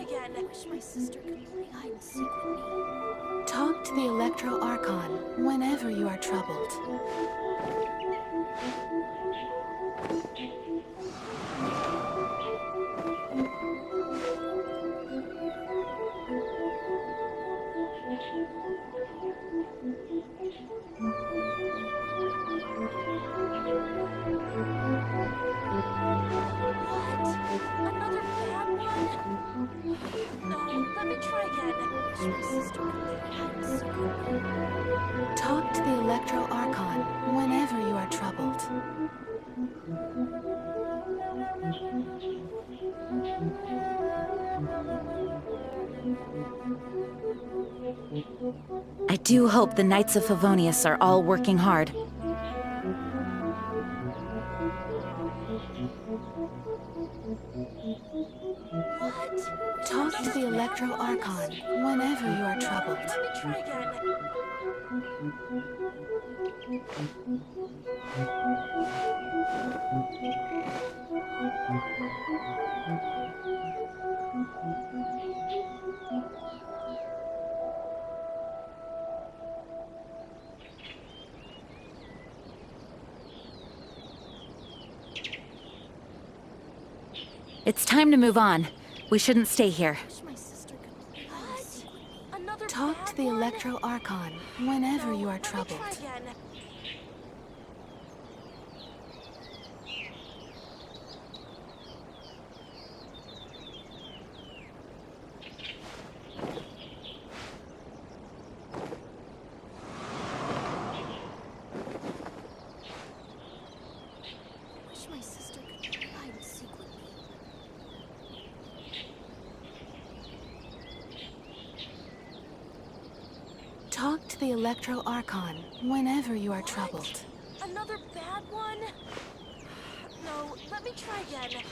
try again. I wish my sister could play hide and seek with me. Talk to the Electro Archon whenever you are troubled. Another bad one? No, let me try again. I wish my sister could play hide and seek with me. Talk to the Electro Archon whenever you are troubled. I do hope the Knights of Favonius are all working hard. Talk to the Electro Archon whenever you are troubled. Let me try again. It's time to move on. We shouldn't stay here. I wish my sister could play hide and seek with me. Another Talk bad to the one? Electro Archon whenever No, you are let me troubled. try again. I wish my sister could play hide and seek with me. Talk to the Electro Archon whenever you are troubled. Another bad one? No, let me try again.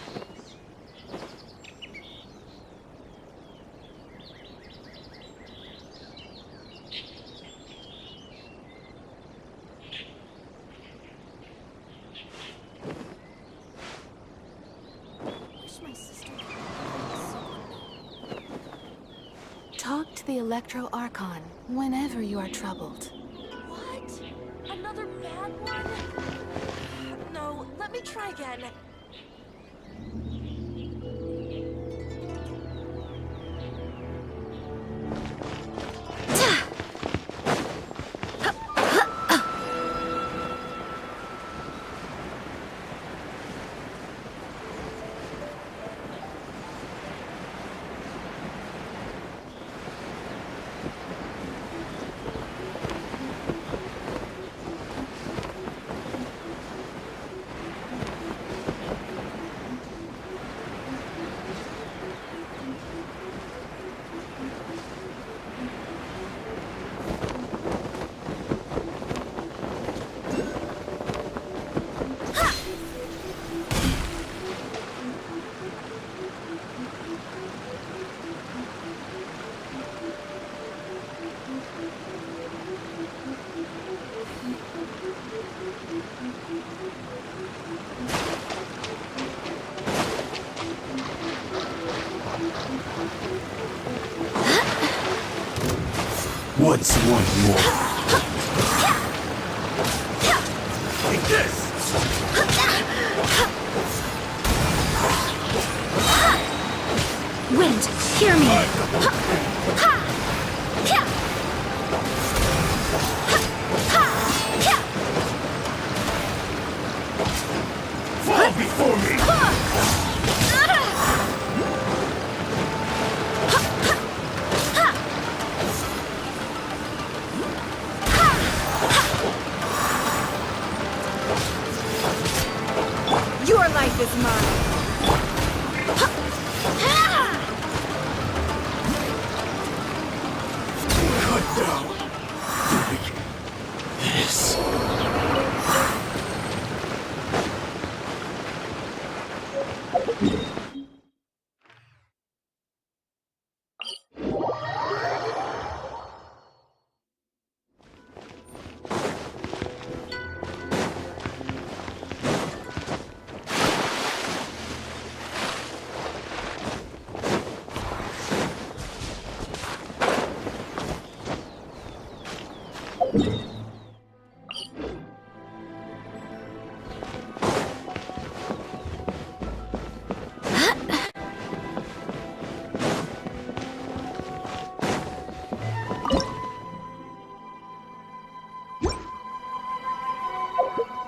I wish my sister could play hide and seek with me. Talk to the Electro Archon whenever you are troubled. What? Another bad one? No, let me try again. What's one more? Take this! Wind, hear me! Fall before me! Your life is mine! Cut down! Like this.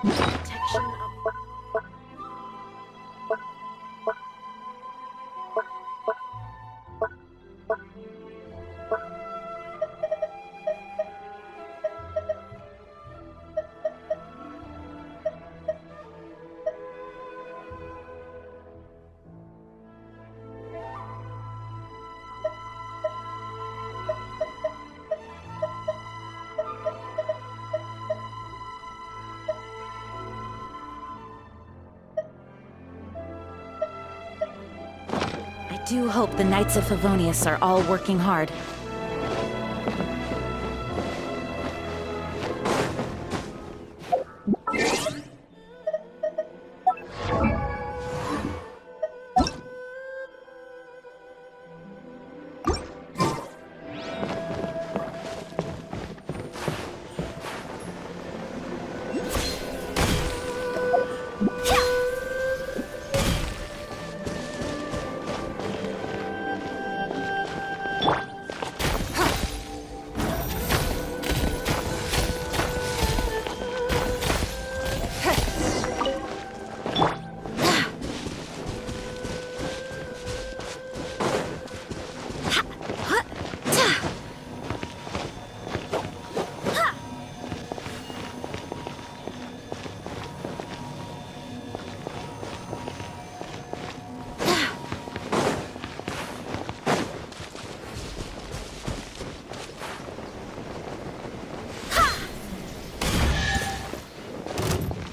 Detection of... I do hope the Knights of Favonius are all working hard.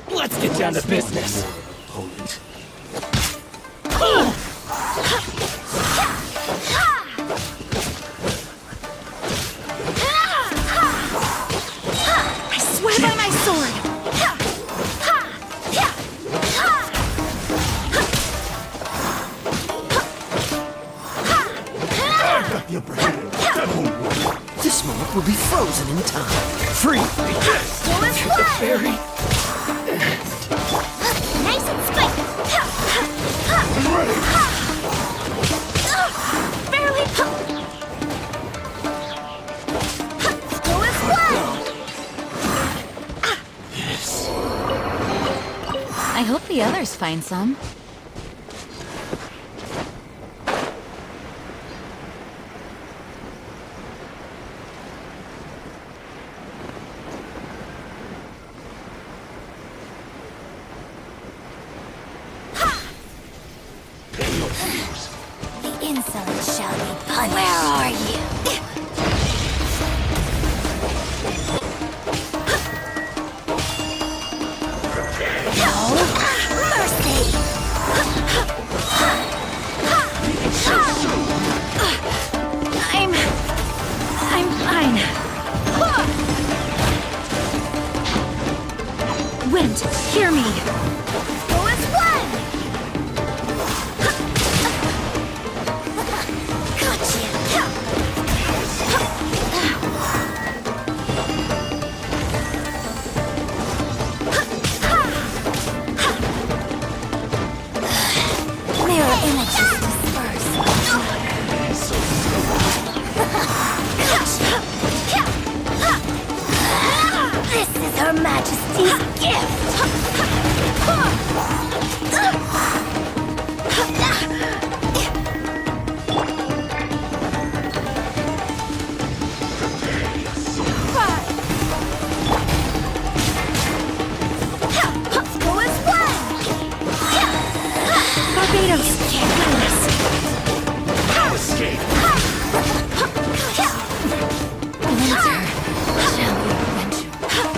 Let's get down to business. Opponent. I swear by my sword! I've got the upper hand. That won't work. This moment will be frozen in time. Free! Yes! Through the fairy! Nice and squick! I'm ready. Barely... Go as one! Yes. I hope the others find some. The insolent shall be punished. Where are you? No mercy! I'm fine. Wind, hear me! Go as one! Mirror images disperse. This is Her Majesty's gift! Go as one! Barbados can't win this! Escape. Winter shall eventually come.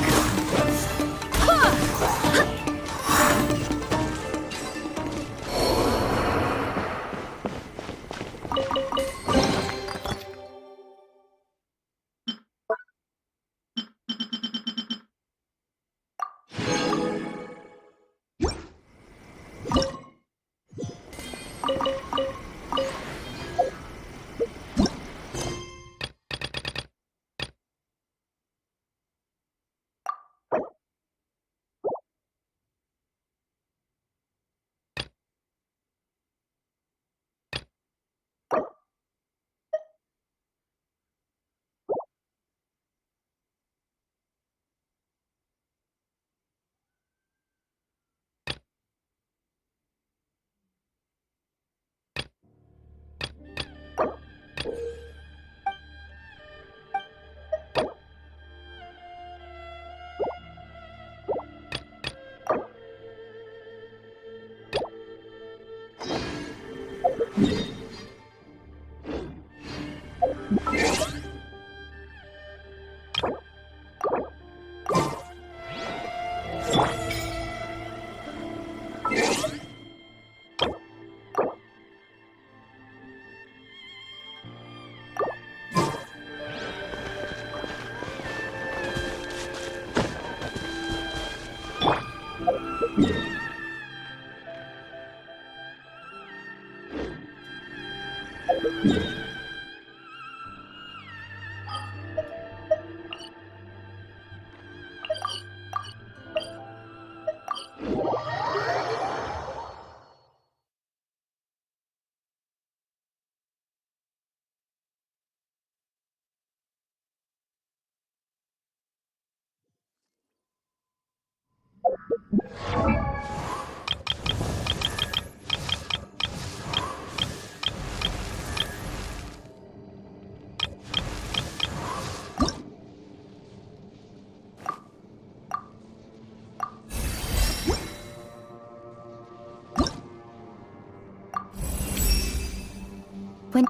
When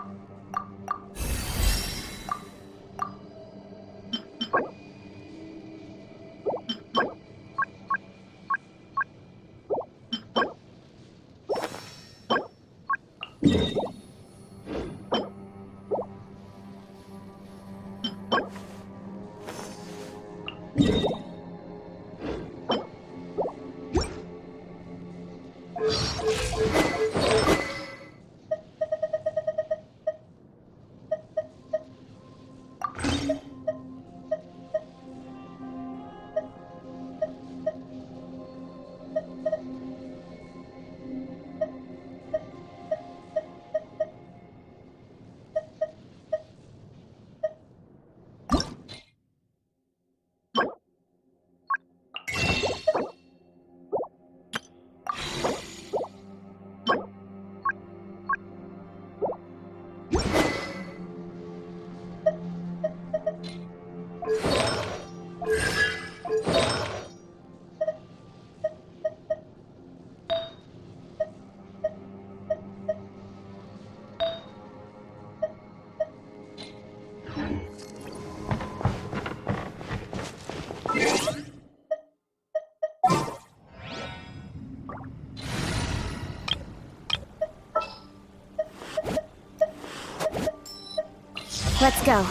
Let's go.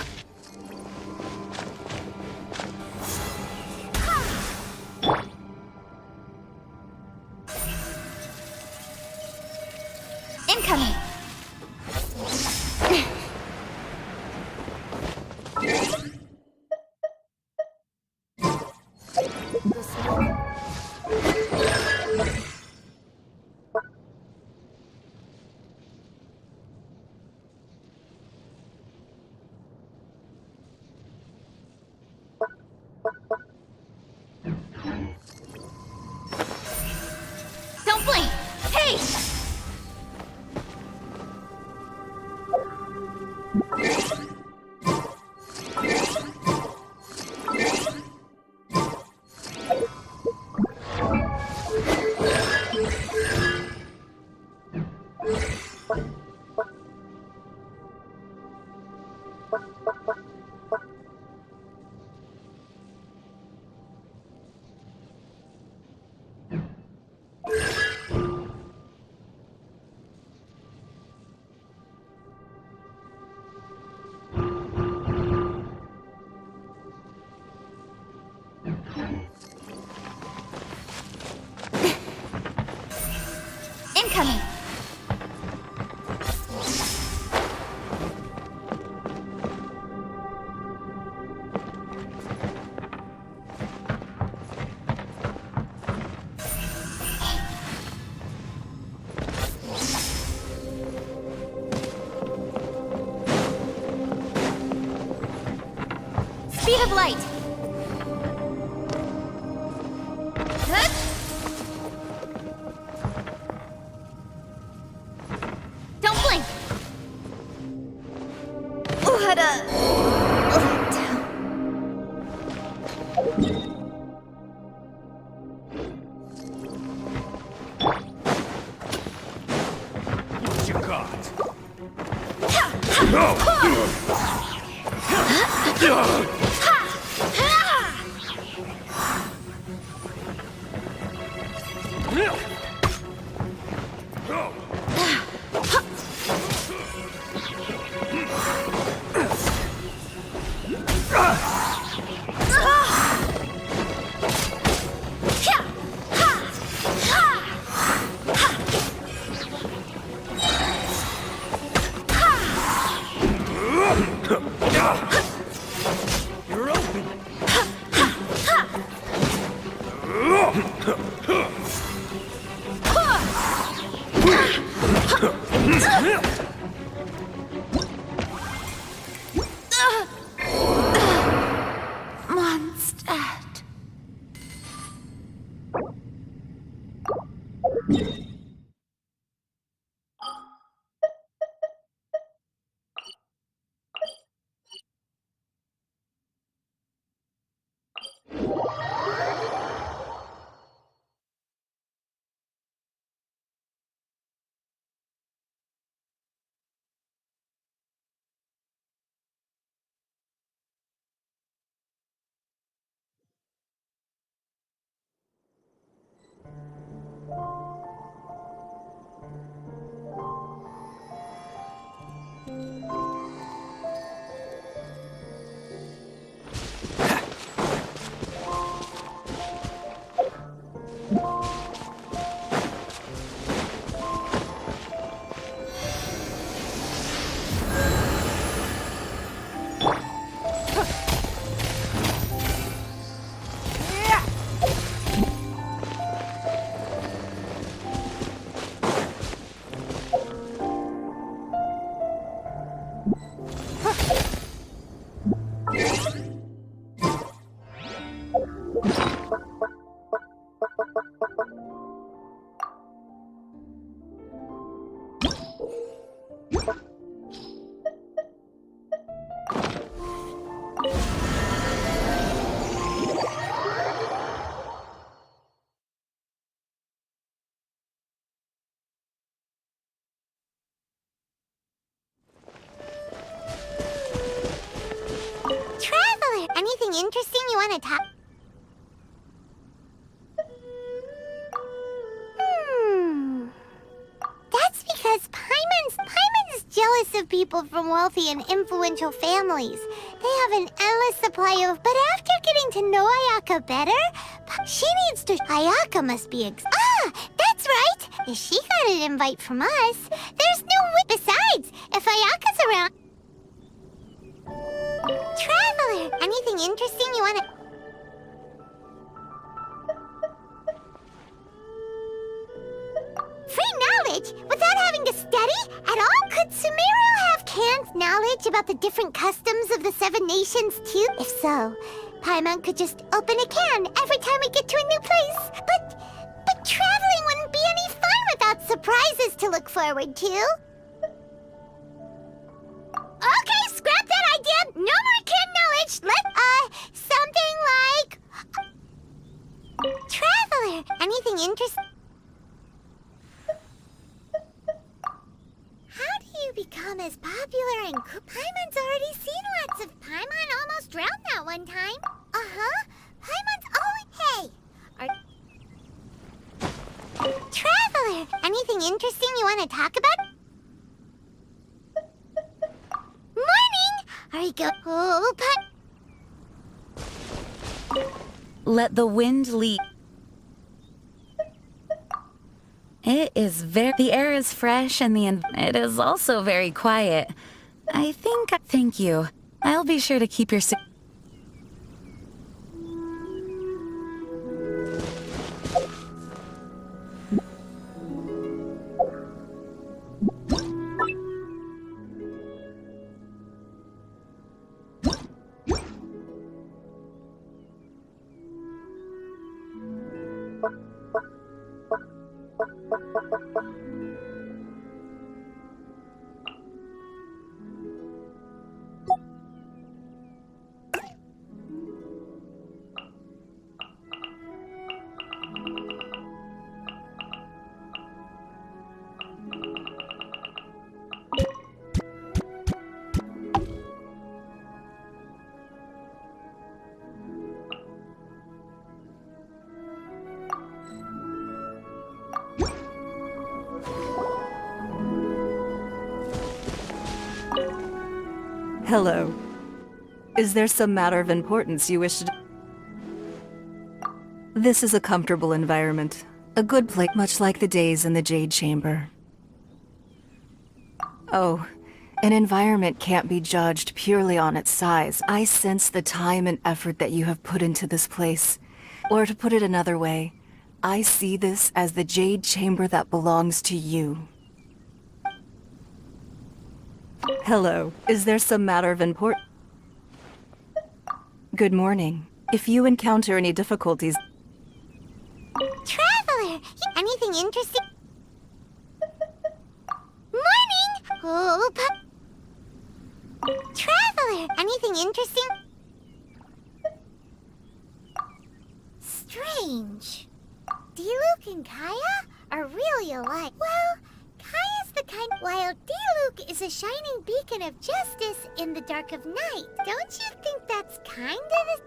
Incoming. Don't blink! Hey! Incoming! Speed of light! Huh? Don't blink! What you got? No! Mondstadt. Traveler, anything interesting you want to talk? That's because Paimon's jealous of people from wealthy and influential families. They have an endless supply of... But after getting to know Ayaka better, she needs to... Ayaka must be that's right! If she got an invite from us, there's no way... Besides, if Ayaka's around... Traveler, anything interesting you want to... Free knowledge without having to study at all? Could Sumeru have canned knowledge about the different customs of the 7 nations too? If so, Paimon could just open a can every time we get to a new place. But traveling wouldn't be any fun without surprises to look forward to. Okay, scrap that idea. No more canned knowledge. Something like... Traveler, anything interesting? How do you become as popular and cool? Paimon's already seen lots of... Paimon almost drowned that one time. Uh-huh. Paimon's always... Hey! Traveler, anything interesting you want to talk about? Morning! Are you go... Oh, Let the wind lead. It is the air is fresh and it is also very quiet. Thank you. I'll be sure to keep your Hello. Is there some matter of importance you wish to... This is a comfortable environment. A good place, much like the days in the Jade Chamber. Oh, an environment can't be judged purely on its size. I sense the time and effort that you have put into this place. Or to put it another way, I see this as the jade chamber that belongs to you. Hello. Is there some matter of importance? Good morning. If you encounter any difficulties... Traveler! Anything interesting? Morning! Oh, Traveler! Anything interesting? Strange. Diluc and Kaya are really alike. Well, Kaya's the kind, while Diluc is a shining beacon of justice in the dark of night. Don't you think that's kind of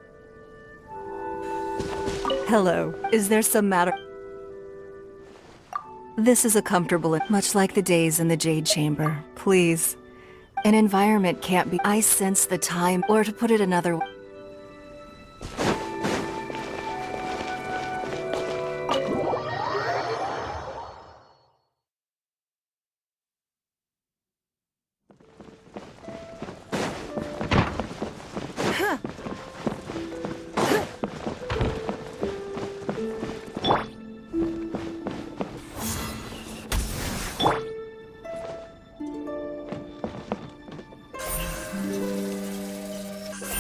Hello. Is there some matter... This is a comfortable... Much like the days in the jade chamber. Please. An environment can't be... I sense the time, or to put it another way...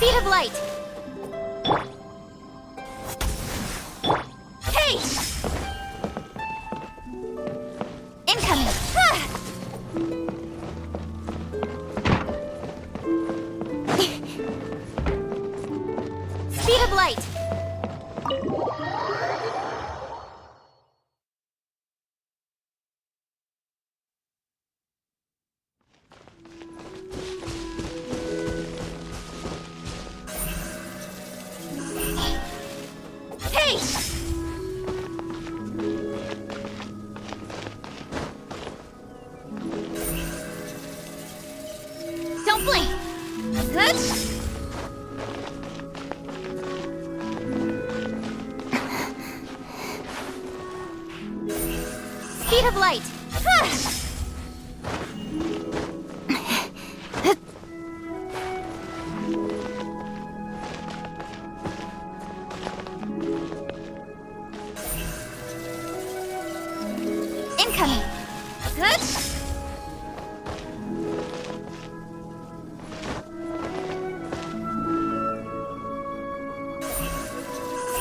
speed of light? Hey! Incoming! Ah! Speed of light! Hey! Don't blink! Good? Speed of light! Ah! Incoming! Good?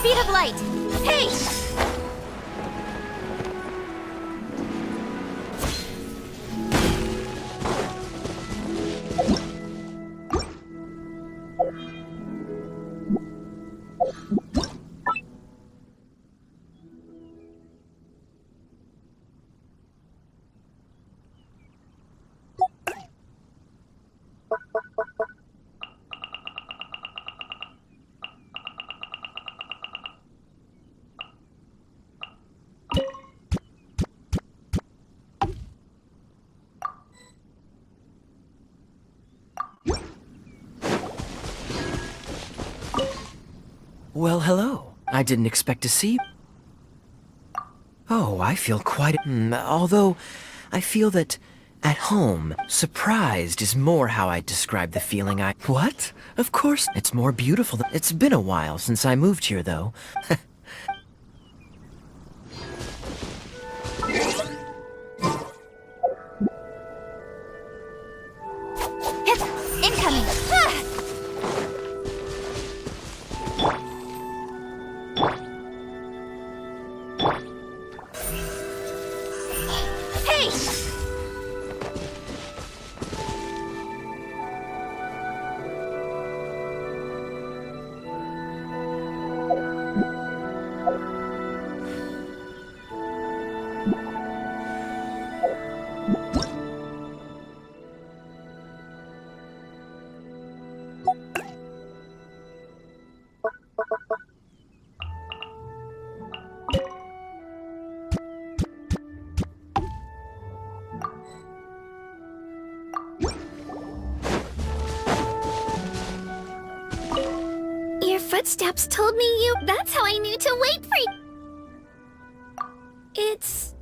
Speed of light! Hey! Well, hello. I didn't expect to see you. Oh, I feel quite... although, I feel that at home, surprised is more how I'd describe the feeling I... What? Of course, it's more beautiful than... It's been a while since I moved here, though. Incoming! Ah! Hey! Your footsteps told me you... That's how I knew to wait for you. It's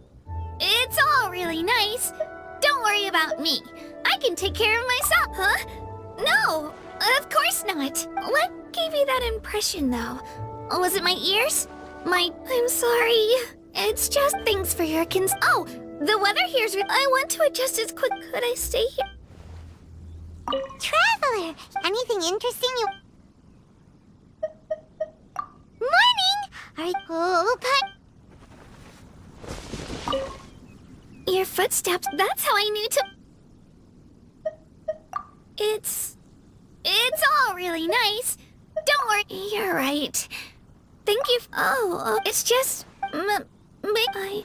all really nice. Don't worry about me. I can take care of myself, huh? No, of course not. What gave you that impression, though? Was it my ears? I'm sorry. It's just things for your Oh, the weather here's I want to adjust as quick. Could I stay here? Traveler, anything interesting you... Morning! Your footsteps, that's how I knew to... It's all really nice. Don't worry, you're right. Thank you. It's just... I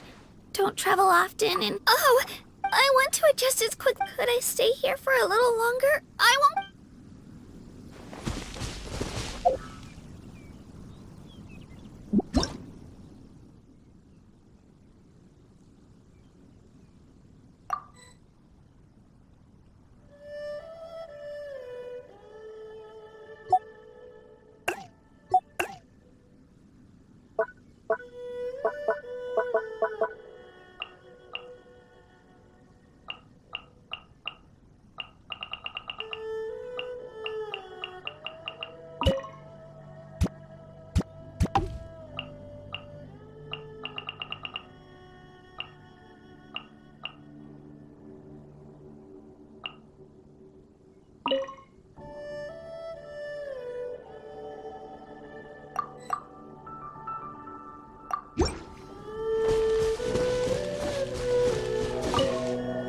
don't travel often and... I want to adjust as quick. Could I stay here for a little longer? I won't...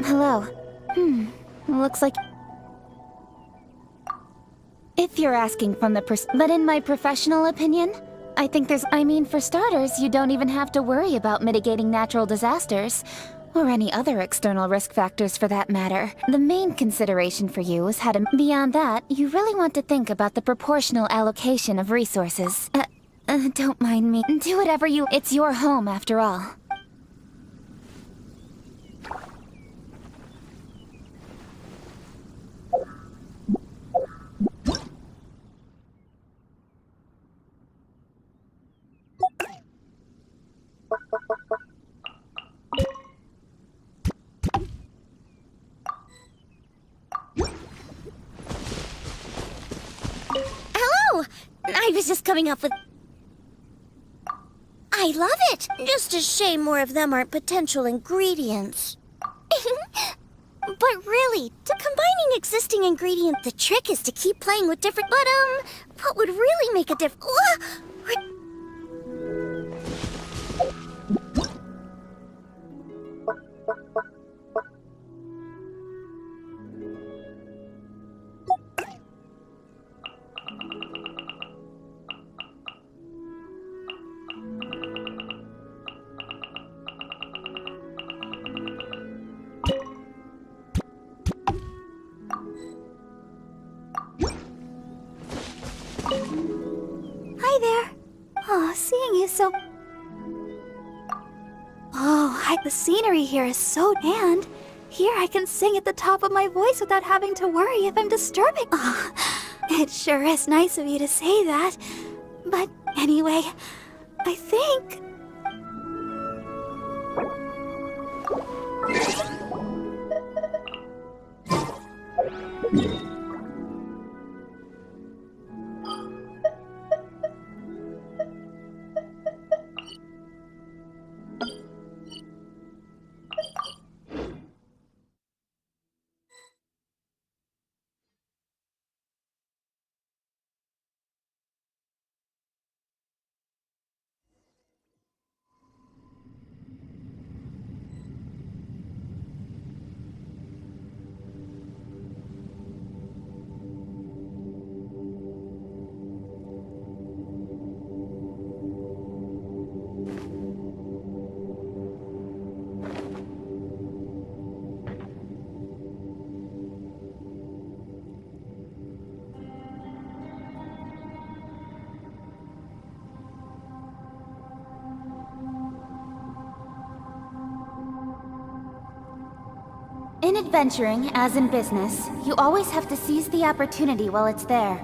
Hello. Looks like... If you're asking from the but in my professional opinion, I think for starters, you don't even have to worry about mitigating natural disasters, or any other external risk factors for that matter. The main consideration for you is how to... Beyond that, you really want to think about the proportional allocation of resources. Don't mind me. Do whatever you... It's your home, after all. I was just coming up with... I love it! Just a shame more of them aren't potential ingredients. But really, to combining existing ingredients, the trick is to keep playing with different... But, what would really make a difference... Hi there. Oh, seeing you so... the scenery here is so... And here I can sing at the top of my voice without having to worry if I'm disturbing... it sure is nice of you to say that. But anyway, I think... In adventuring, as in business, you always have to seize the opportunity while it's there.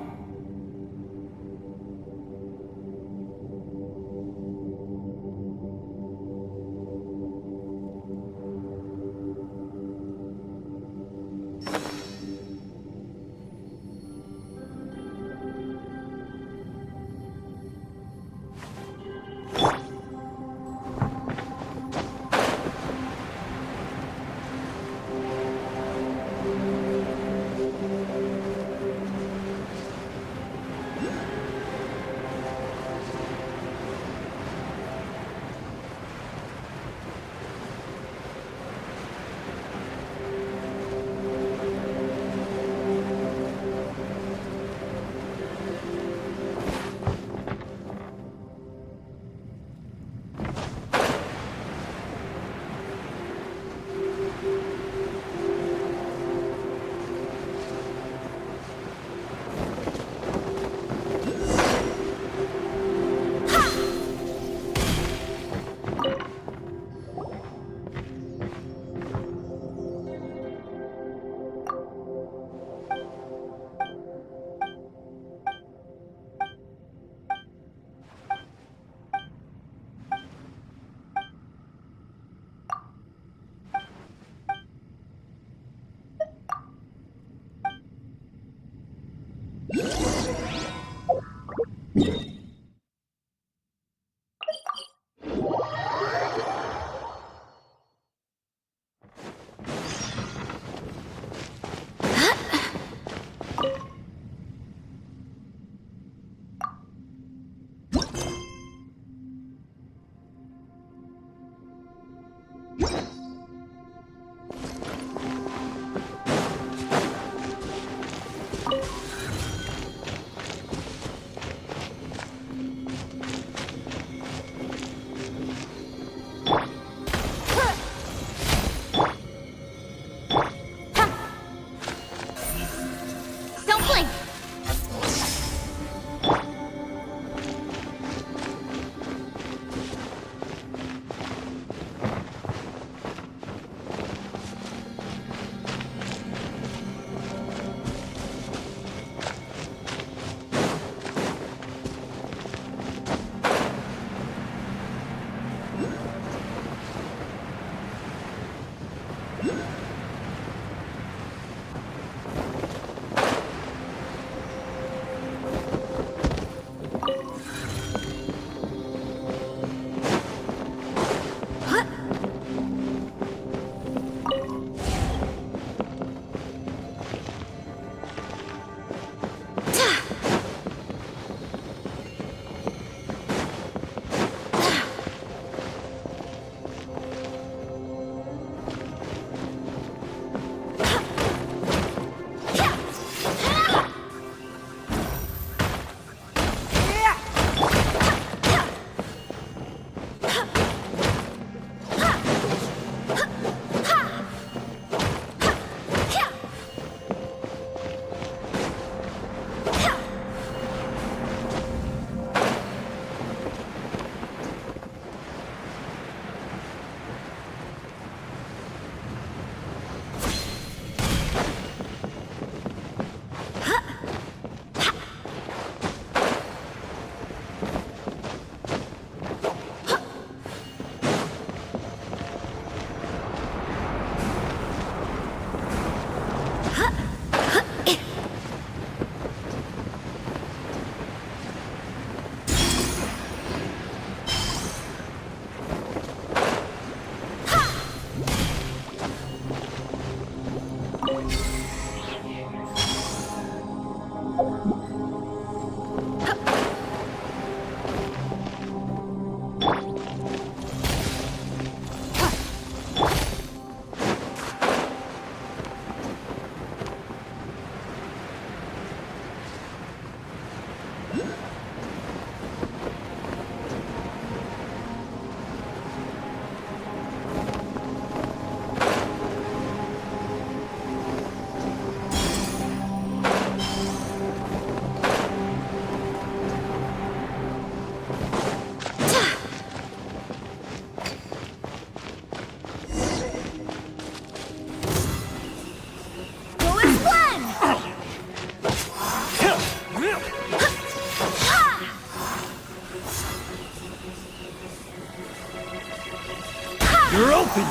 You're open!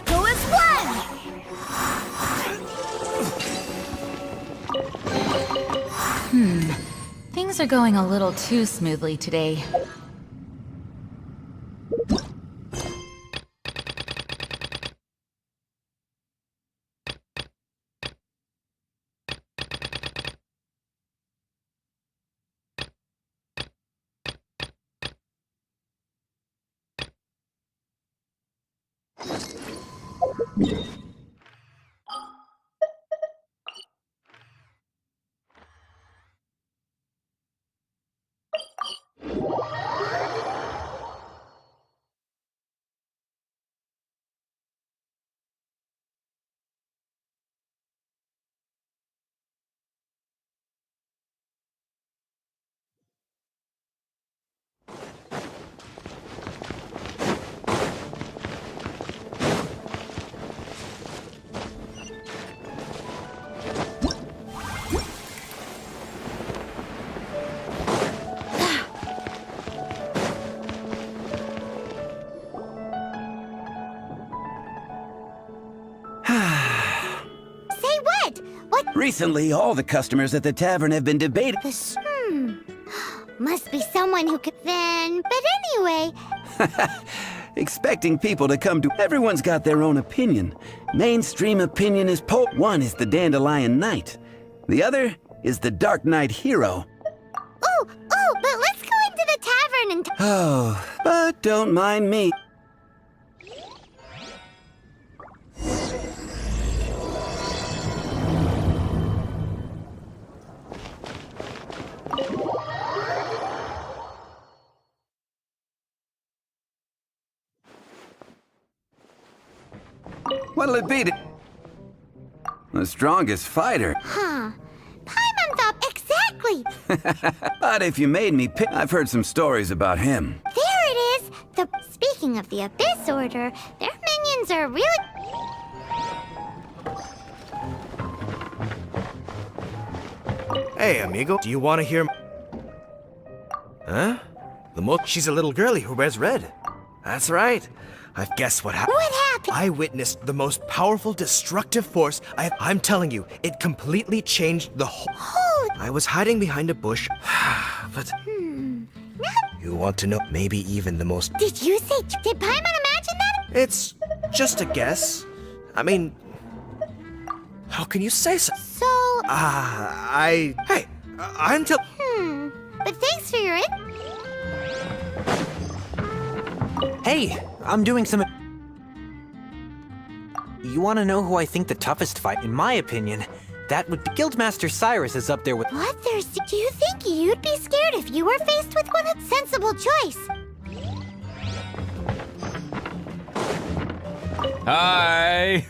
Go as one! Things are going a little too smoothly today. Say what? What? Recently, all the customers at the tavern have been debating. Must be someone who could then. But anyway, Expecting people to come to. Everyone's got their own opinion. Mainstream opinion is one is the Dandelion Knight. The other is the Dark Knight Hero. but let's go into the tavern and. Oh, but don't mind me. What'll it be? The strongest fighter. Paimon thought exactly. But if you made me pick, I've heard some stories about him. There it is. Speaking of the Abyss Order, their minions are really. Hey, amigo, do you want to hear? Huh? She's a little girlie who wears red. That's right. I've guessed what happened. What happened? I witnessed the most powerful destructive force. I'm telling you, it completely changed the whole. I was hiding behind a bush, but. You want to know? Maybe even the most. Did you say? Did Paimon imagine that? It's just a guess. I mean, how can you say so? So. Hey, I'm tell. But thanks for your. Hey, I'm doing some... You want to know who I think the toughest fight? In my opinion, that would be Guildmaster Cyrus is up there with... What? Do you think you'd be scared if you were faced with one? Sensible choice. Hi.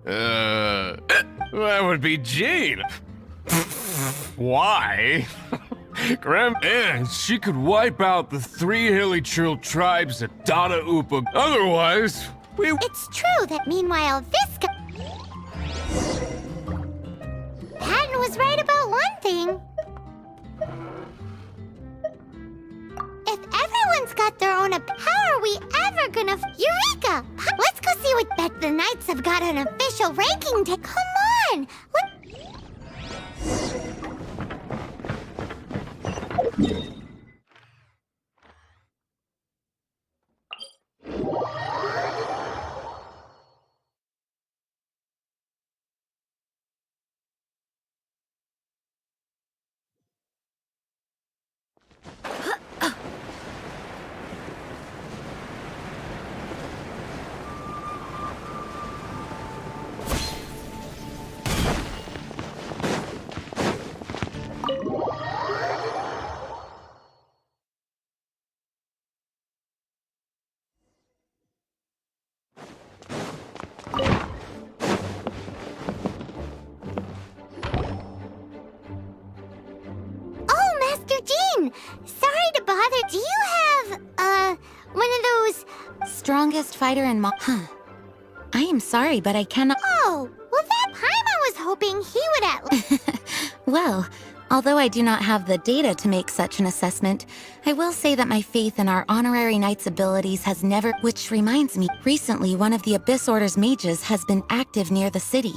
That would be Jean. Why? And she could wipe out the 3 Hilly Trill tribes at Dada Upa. Otherwise, It's true that meanwhile this guy. Patton was right about one thing. If everyone's got their own how are we ever gonna Eureka! Let's go see what bet the Knights have got an official ranking to. Come on! Sorry to bother. Do you have, one of those... Strongest fighter in I am sorry, but I cannot. Oh, well that Paimon was hoping he would at least. Well, although I do not have the data to make such an assessment, I will say that my faith in our honorary knight's abilities has never. Which reminds me, recently one of the Abyss Order's mages has been active near the city.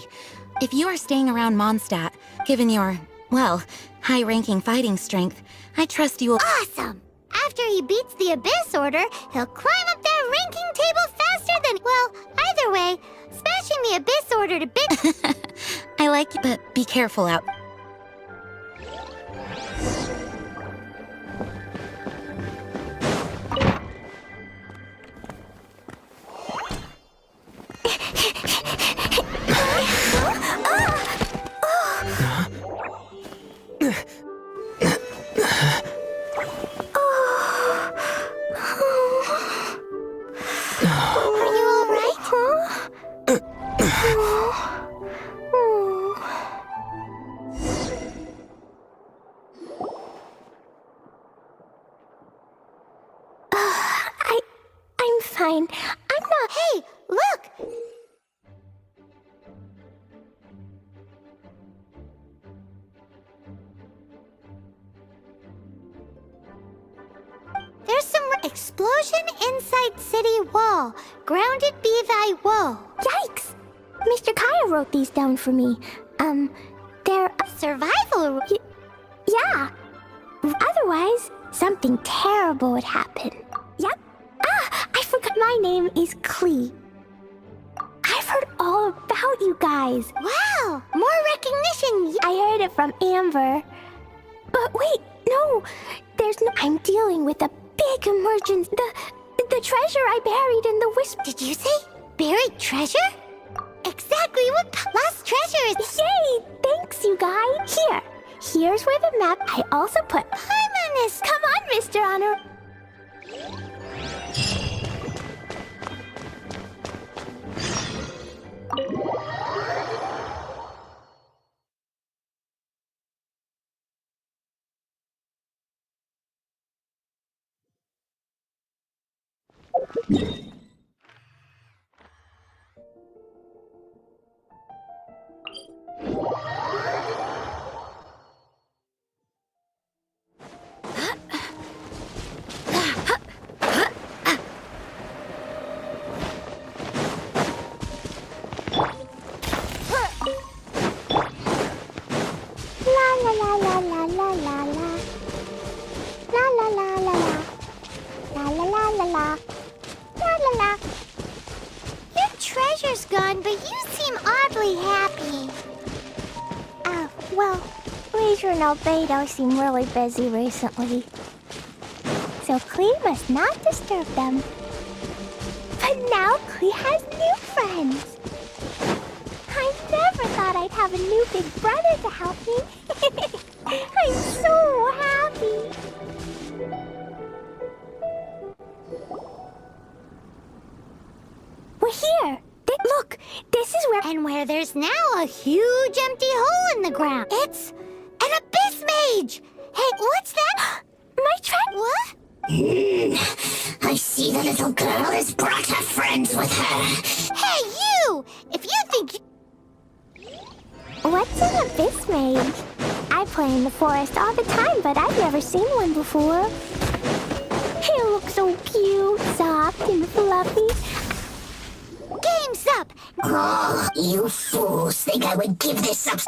If you are staying around Mondstadt, given your, well, high-ranking fighting strength, I trust you will. Awesome! After he beats the Abyss Order, he'll climb up that ranking table faster than. Well, either way, smashing the Abyss Order to bits. I like you, but be careful out. I'm fine. I'm not. Hey, look! There's some explosion inside city wall. Grounded be thy woe. Yikes! Mr. Kaya wrote these down for me. They're survival. Yeah. Otherwise, something terrible would happen. Yep. Ah, I forgot my name is Klee. I've heard all about you guys. Wow, more recognition. I heard it from Amber. But wait, no, there's no. I'm dealing with a big emergency. The treasure I buried in the wisp. Did you say buried treasure? Exactly what lost treasure is. Yay! Thanks, you guys. Here's where the map. I also put Paimon. Come on, Mr. Honor. Your treasure's gone, but you seem oddly happy. Oh, well, Leisure and Albedo seem really busy recently. So Klee must not disturb them. But now Klee has new friends. I never thought I'd have a new big brother to help me. I'm so happy. We're here. Look, this is where... And where there's now a huge empty hole in the ground. It's an Abyss Mage. Hey, what's that? My What? I see the little girl has brought her friends with her. Hey, you! If you think... What's an Abyss Mage? I play in the forest all the time, but I've never seen one before. He looks so cute, soft, and fluffy. Game's up! Oh, you fools think I would give this up?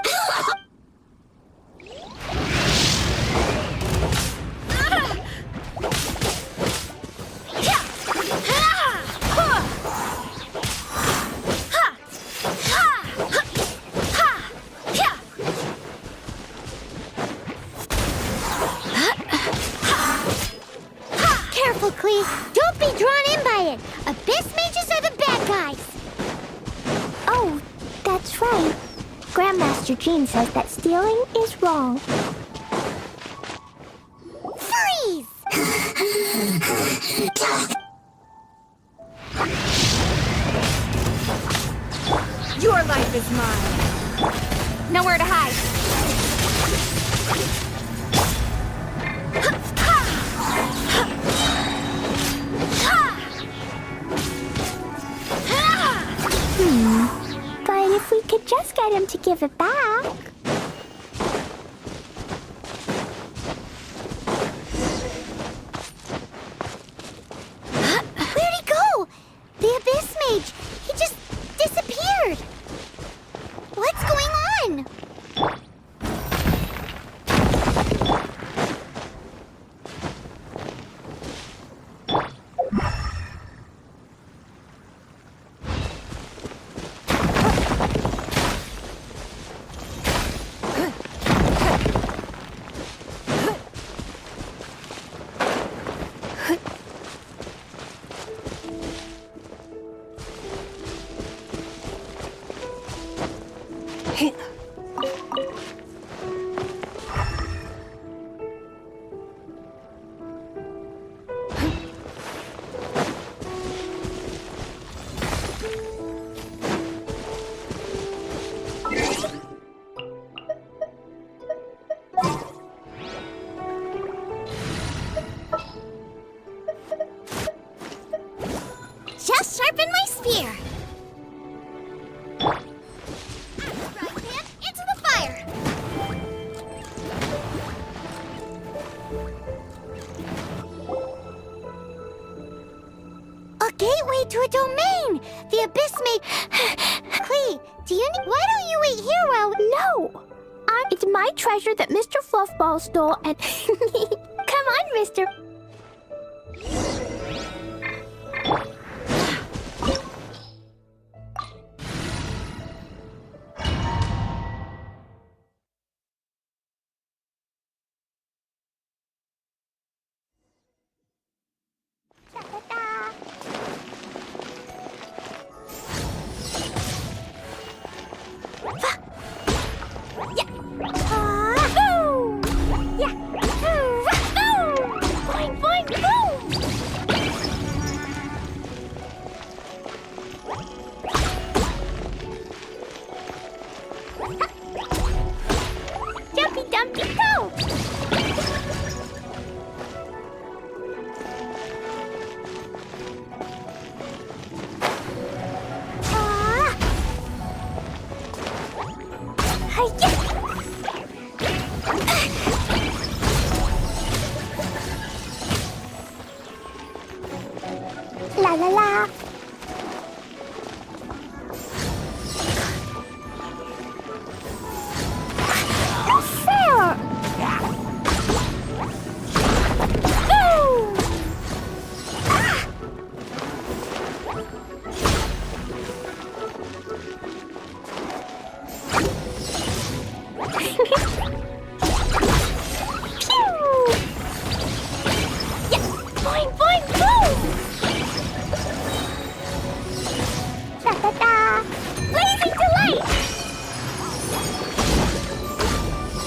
Careful, Klee. Don't be drawn in by it. Abyss Mages are the bad guys. Oh, that's right. Grandmaster Jean says that stealing is wrong. Freeze! Your life is mine. Nowhere to hide. could just get him to give it back. Where'd he go? The Abyss Mage. He just disappeared. What's going on? Just sharpen my spear. Right hand into the fire. A gateway to a domain. The Abyss Mage. Clee, do you need? Why don't you wait here while? No, it's my treasure that Mr. Fluffball stole. And come on, Mr. Jumpy Dumpy Go! La la la. No fair. No. Ah. Pew. Yeah. Boing boing boom. Ta-ta-ta! Blazing delight!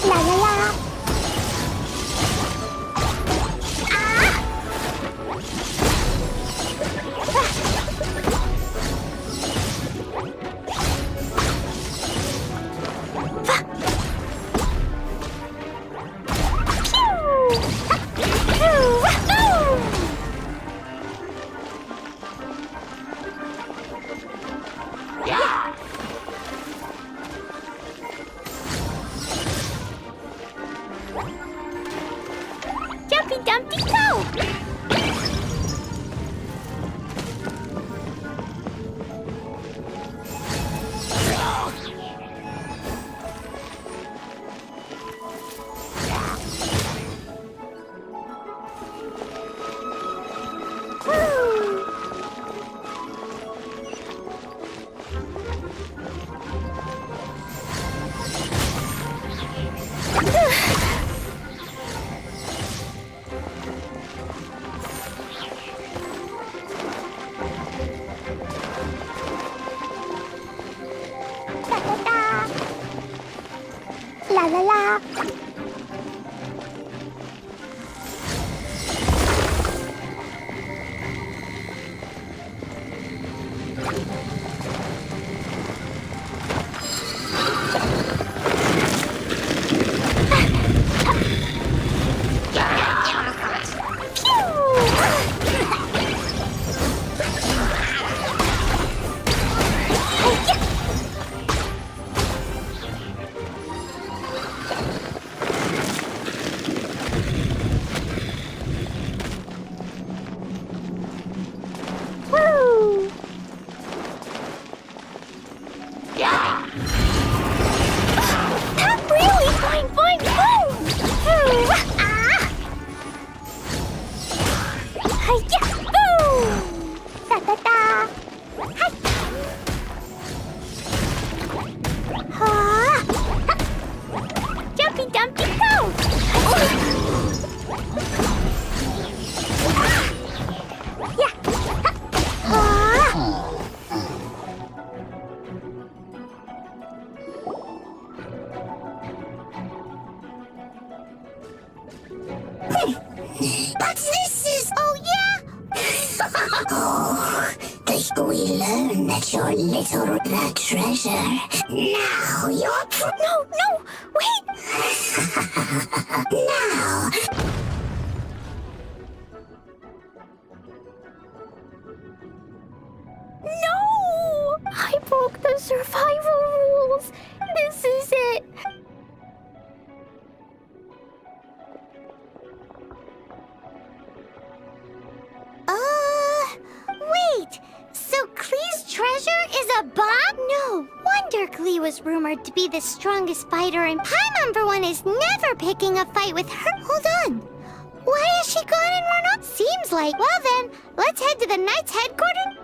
La la la! Ah! Jumpy Dumpty Go! La la la. We learn that your little the treasure. Now you're No, no, wait! now. No! I broke the survival rules! This is it! Wait! So Klee's treasure is a bomb? No wonder Klee was rumored to be the strongest fighter, and Paimon, for one, is never picking a fight with her. Hold on. Why is she gone and we're not? Seems like. Well then, let's head to the Knight's headquarters.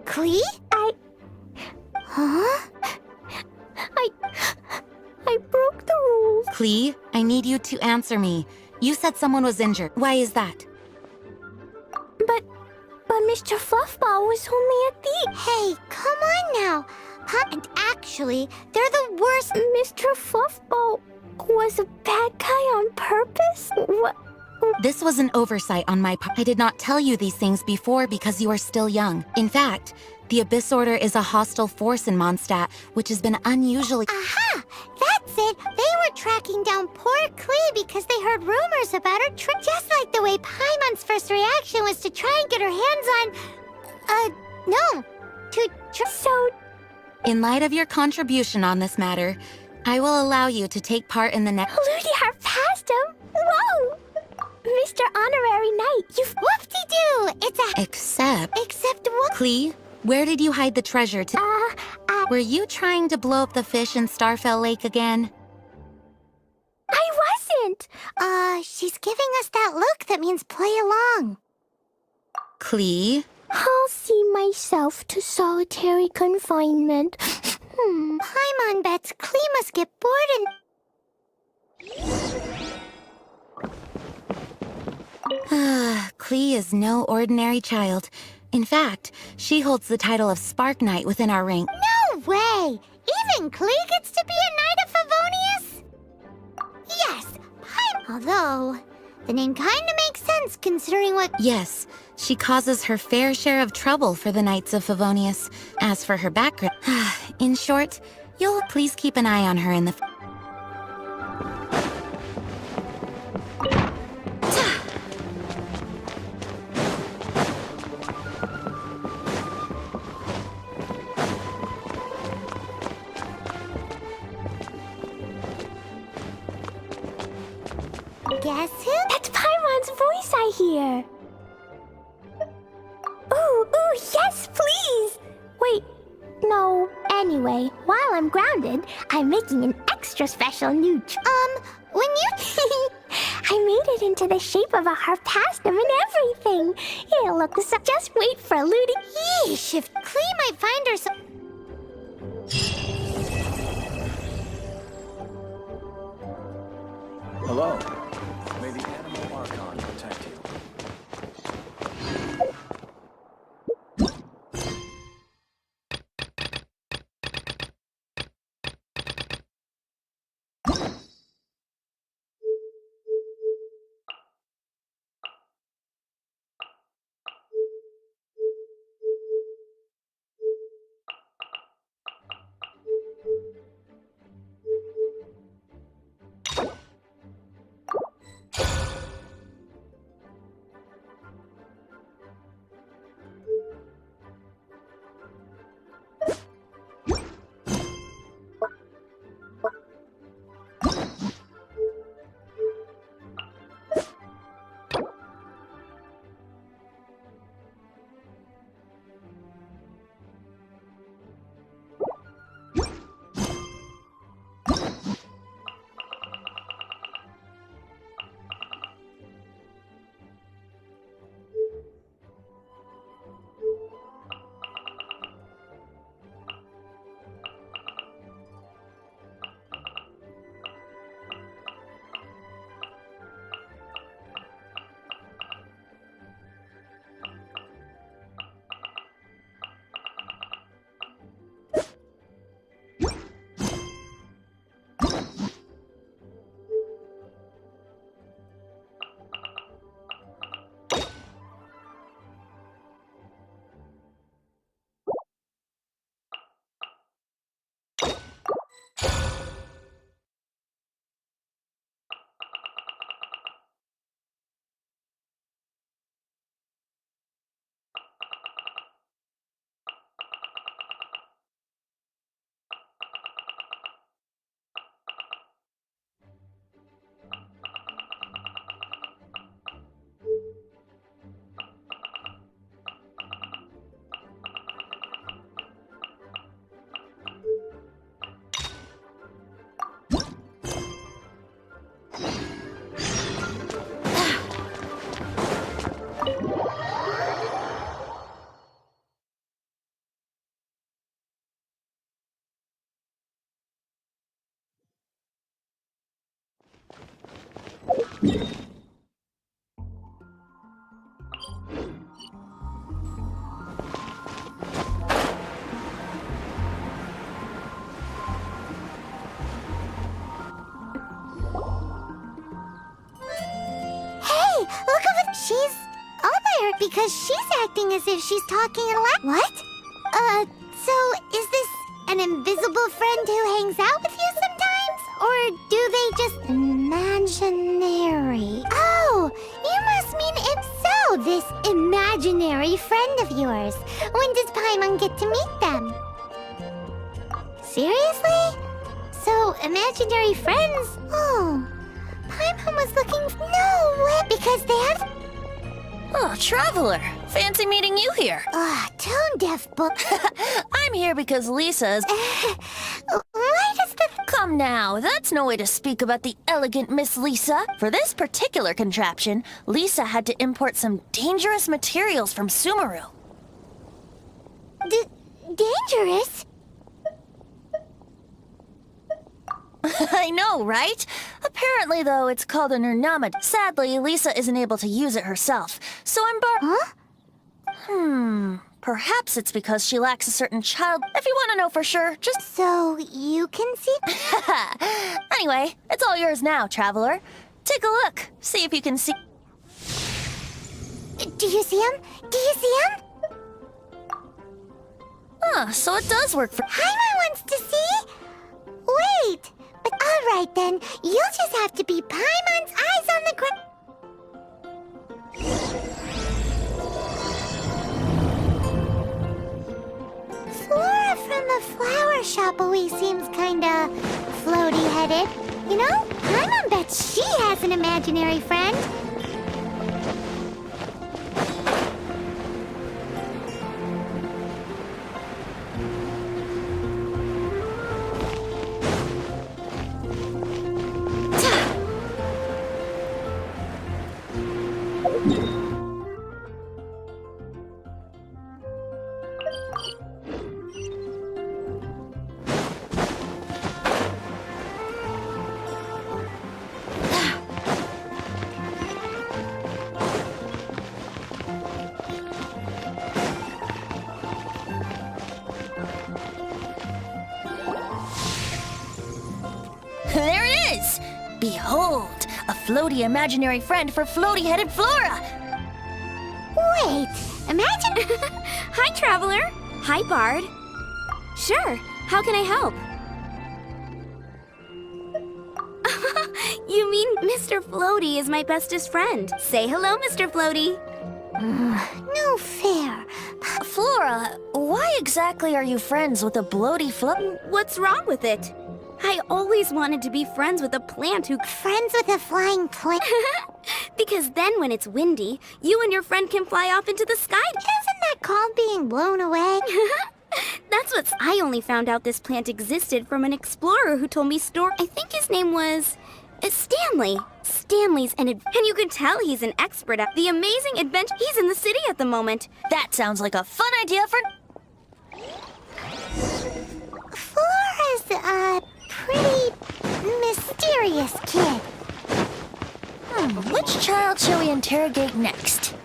Klee? Huh? I broke the rules. Klee, I need you to answer me. You said someone was injured. Why is that? But Mr. Fluffball was only at the... Hey, come on now. And actually, they're the worst. Mr. Fluffball was a bad guy on purpose? What? This was an oversight on my part. I did not tell you these things before because you are still young. In fact, the Abyss Order is a hostile force in Mondstadt, which has been unusually... Aha! That's it! They were tracking down poor Klee because they heard rumors about her trip. Just like the way Paimon's first reaction was to try and get her hands on... no. So... In light of your contribution on this matter, I will allow you to take part in the next... Ludi Harpastum? Whoa! Mr. Honorary Knight, you've whoop-de-doo! It's a... Except what? Klee, where did you hide the treasure to... Were you trying to blow up the fish in Starfell Lake again? I wasn't! She's giving us that look that means play along. Klee? I'll see myself to solitary confinement. Paimon bets Klee must get bored and... Klee is no ordinary child. In fact, she holds the title of Spark Knight within our rank. No way! Even Klee gets to be a Knight of Favonius? Yes, although, the name kinda makes sense considering what... Yes, she causes her fair share of trouble for the Knights of Favonius. As for her background... In short, you'll please keep an eye on her in the... Guess who? That's Paimon's voice I hear. Ooh, yes, please! Wait, no. Anyway, while I'm grounded, I'm making an extra special new when you... I made it into the shape of a harpastum and everything. It'll look so... Just wait for Ludi. Yeesh, if Klee might find her some... Hello. May the animal Archon protect you. Hey, look over. She's on there because she's acting as if she's talking aloud. What? So is this an invisible friend who hangs out with you sometimes? Or do they just imaginary? Oh, you must mean if so, this imaginary friend of yours. When does Paimon get to meet them? Seriously? So, imaginary friends? Oh, Paimon was looking... No way! Because they have... Oh, Traveler. Fancy meeting you here. Tone-deaf book. I'm here because Lisa's... Why does the... Come now, that's no way to speak about the elegant Miss Lisa. For this particular contraption, Lisa had to import some dangerous materials from Sumeru. Dangerous? I know, right? Apparently, though, it's called an Urnamid. Sadly, Lisa isn't able to use it herself, so I'm Huh? Perhaps it's because she lacks a certain child. If you want to know for sure, just... So, you can see... Anyway, it's all yours now, Traveler. Take a look. See if you can see... Do you see him? Do you see him? So it does work for... Paimon wants to see? Wait! But alright then, you'll just have to be Paimon's eyes on the ground. Flora from the flower shop always seems kinda floaty-headed. You know, Paimon bets she has an imaginary friend. There it is! Behold, a floaty imaginary friend for floaty-headed Flora! Wait, imagine... Hi, Traveler. Hi, Bard. Sure, how can I help? You mean Mr. Floaty is my bestest friend. Say hello, Mr. Floaty. No fair. Flora, why exactly are you friends with a bloaty What's wrong with it? I always wanted to be friends with a plant who... Friends with a flying plant? Because then when it's windy, you and your friend can fly off into the sky. Isn't that called being blown away? That's what... I only found out this plant existed from an explorer who told me I think his name was... Stanley. Stanley's and you can tell he's an expert at the amazing adventure. He's in the city at the moment. That sounds like a fun idea for... Flora's a pretty mysterious kid. Which child shall we interrogate next?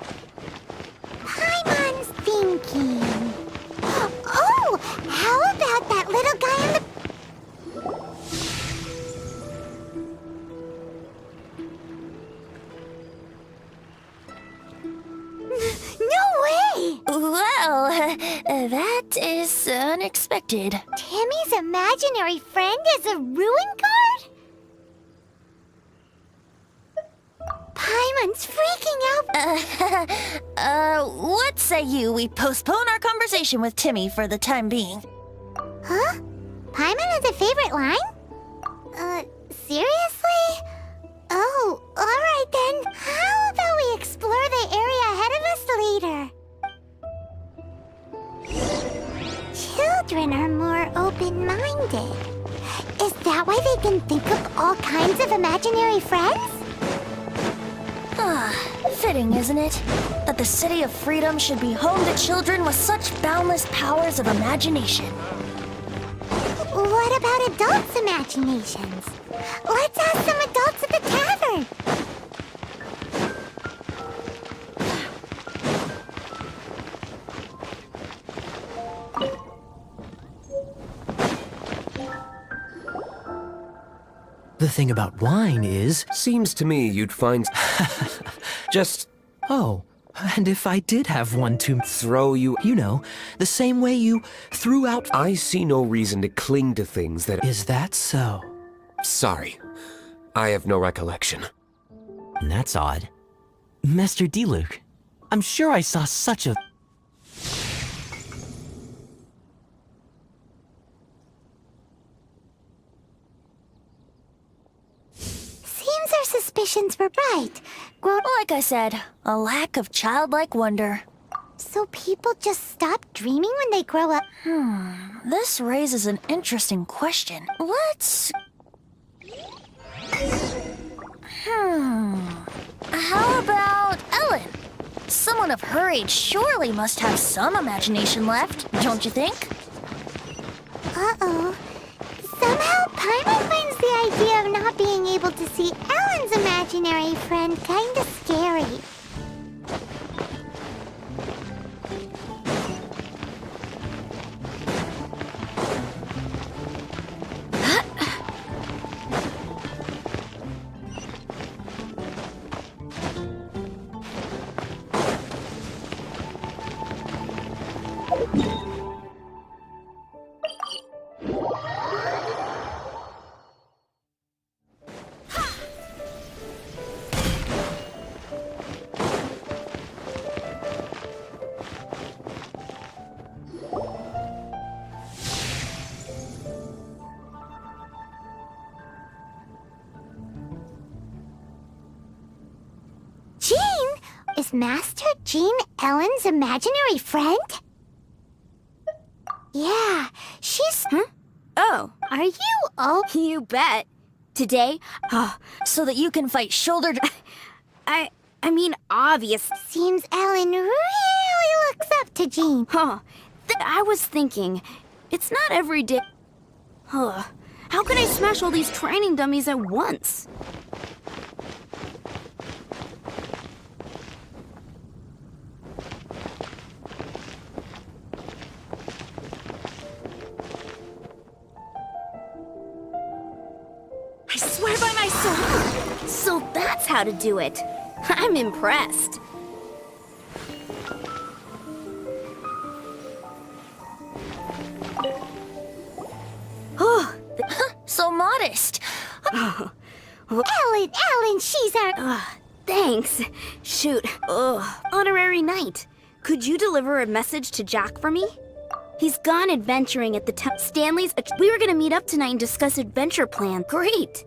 Paimon's thinking. Oh, how about that little guy in the... No way! Well, that is unexpected. Timmy's imaginary friend is a ruin guard? Paimon's freaking out. What say you we postpone our conversation with Timmy for the time being? Huh? Paimon has a favorite line? Seriously? Oh, alright then. How about we explore the area ahead of us later? Children are more open-minded. Is that why they can think of all kinds of imaginary friends? Fitting, isn't it? That the City of Freedom should be home to children with such boundless powers of imagination. What about adults' imaginations? Let's ask some adults at the tavern. The thing about wine is... Seems to me you'd find... Just... Oh, and if I did have one to throw you... You know, the same way you threw out... I see no reason to cling to things that... Is that so? Sorry. I have no recollection. That's odd. Master Diluc, I'm sure I saw such a... Seems our suspicions were right. Like I said, a lack of childlike wonder. So people just stop dreaming when they grow up? This raises an interesting question. Let's... How about Ellen? Someone of her age surely must have some imagination left, don't you think? Uh-oh. Somehow, Paimon finds the idea of not being able to see Ellen's imaginary friend kinda scary. Is Master Jean Ellen's imaginary friend? Yeah, she's... Oh. Are you... Oh... You bet. Today, so that you can fight shoulder to... I mean, obvious. Seems Ellen really looks up to Jean. I was thinking, it's not every day... How can I smash all these training dummies at once? I swear by my soul! So that's how to do it. I'm impressed. So modest. Ellen, she's our... Thanks. Shoot. Honorary Knight. Could you deliver a message to Jack for me? He's gone adventuring at the town. Stanley's... We were gonna meet up tonight and discuss adventure plan. Great!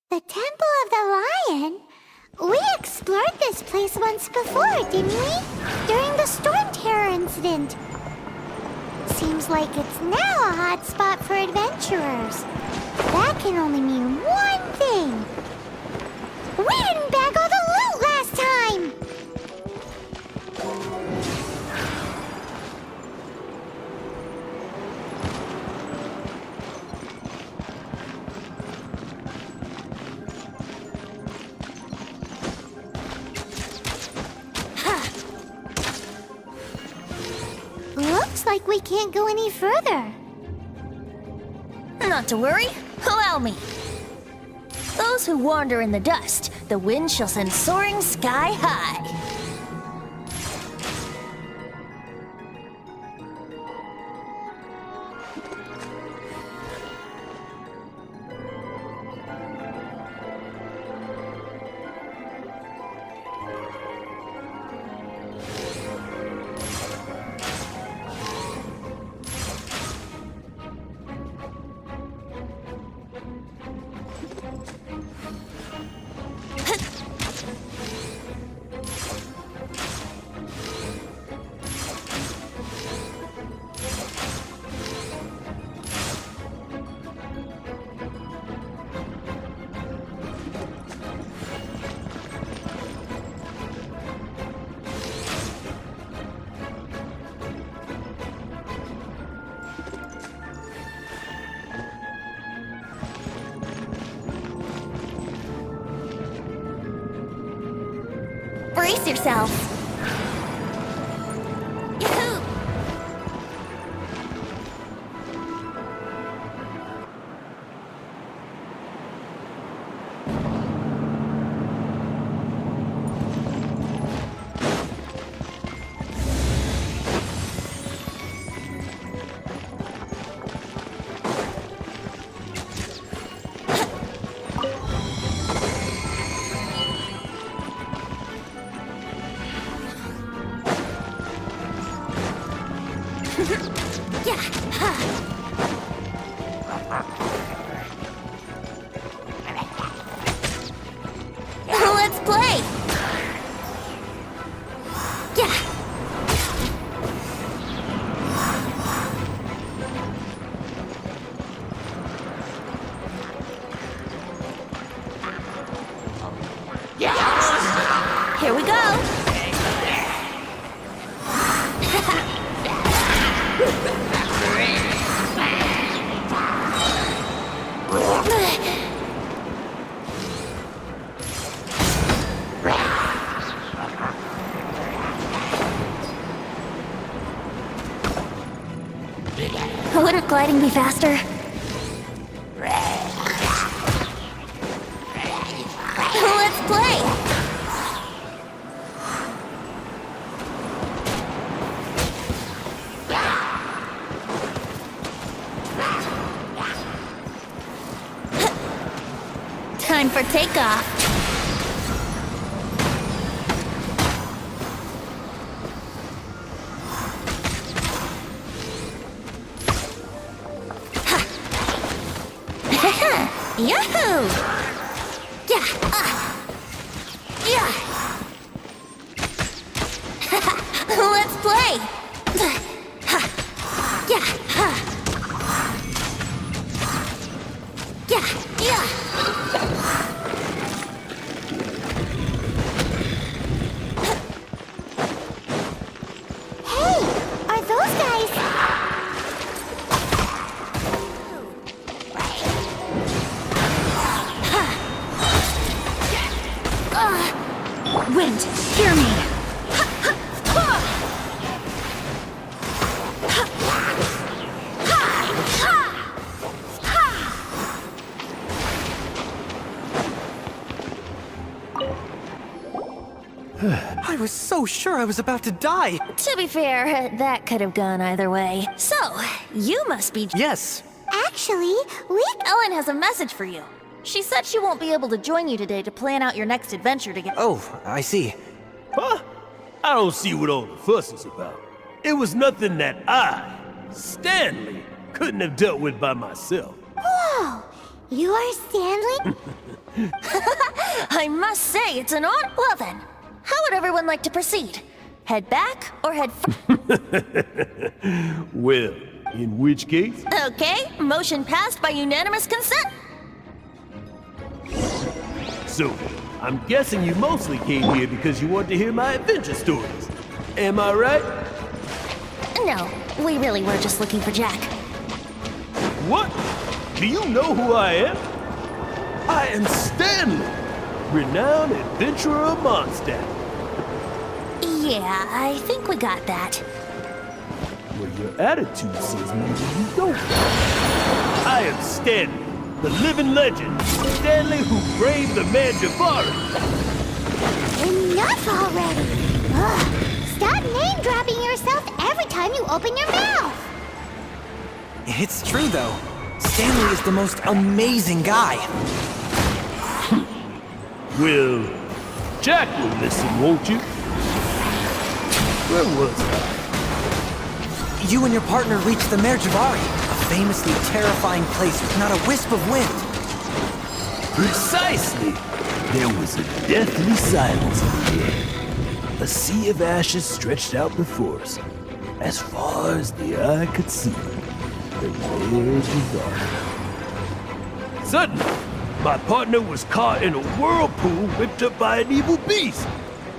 The Temple of the Lion? We explored this place once before, didn't we? During the Storm Terror incident. Seems like it's now a hot spot for adventurers. That can only mean one thing. We didn't bag all the loot last time! Looks like we can't go any further. Not to worry, allow me. Those who wander in the dust, the wind shall send soaring sky high. Brace yourself. Yahoo! Let's play! Yeah! Here we go! Wouldn't gliding be faster? Let's play! Time for takeoff. Yahoo! Yeah! Yeah! Let's play! Yeah! Yeah! Yeah! Hey! Are those guys... Wind, hear me. I was so sure I was about to die. To be fair, that could have gone either way. So, you must be... Yes. Actually, Ellen has a message for you. She said she won't be able to join you today to plan out your next adventure together. Oh, I see. Huh? I don't see what all the fuss is about. It was nothing that I, Stanley, couldn't have dealt with by myself. Whoa! You are Stanley? I must say, it's an odd... Well then, how would everyone like to proceed? Head back or head Well, in which case? Okay, motion passed by unanimous consent. So, I'm guessing you mostly came here because you want to hear my adventure stories. Am I right? No, we really were just looking for Jack. What? Do you know who I am? I am Stanley, renowned adventurer of Mondstadt. Yeah, I think we got that. Well, your attitude says maybe you don't. I am Stanley, the living legend. Stanley who braved the man Jafari. Enough already! Ugh. Stop name-dropping yourself every time you open your mouth! It's true, though. Stanley is the most amazing guy. Well, Jack will listen, won't you? Where was I? You and your partner reached the Mare Javari, a famously terrifying place with not a wisp of wind. Precisely! There was a deathly silence in the air. A sea of ashes stretched out before us, as far as the eye could see. The Mare Javari. Suddenly, my partner was caught in a whirlpool whipped up by an evil beast.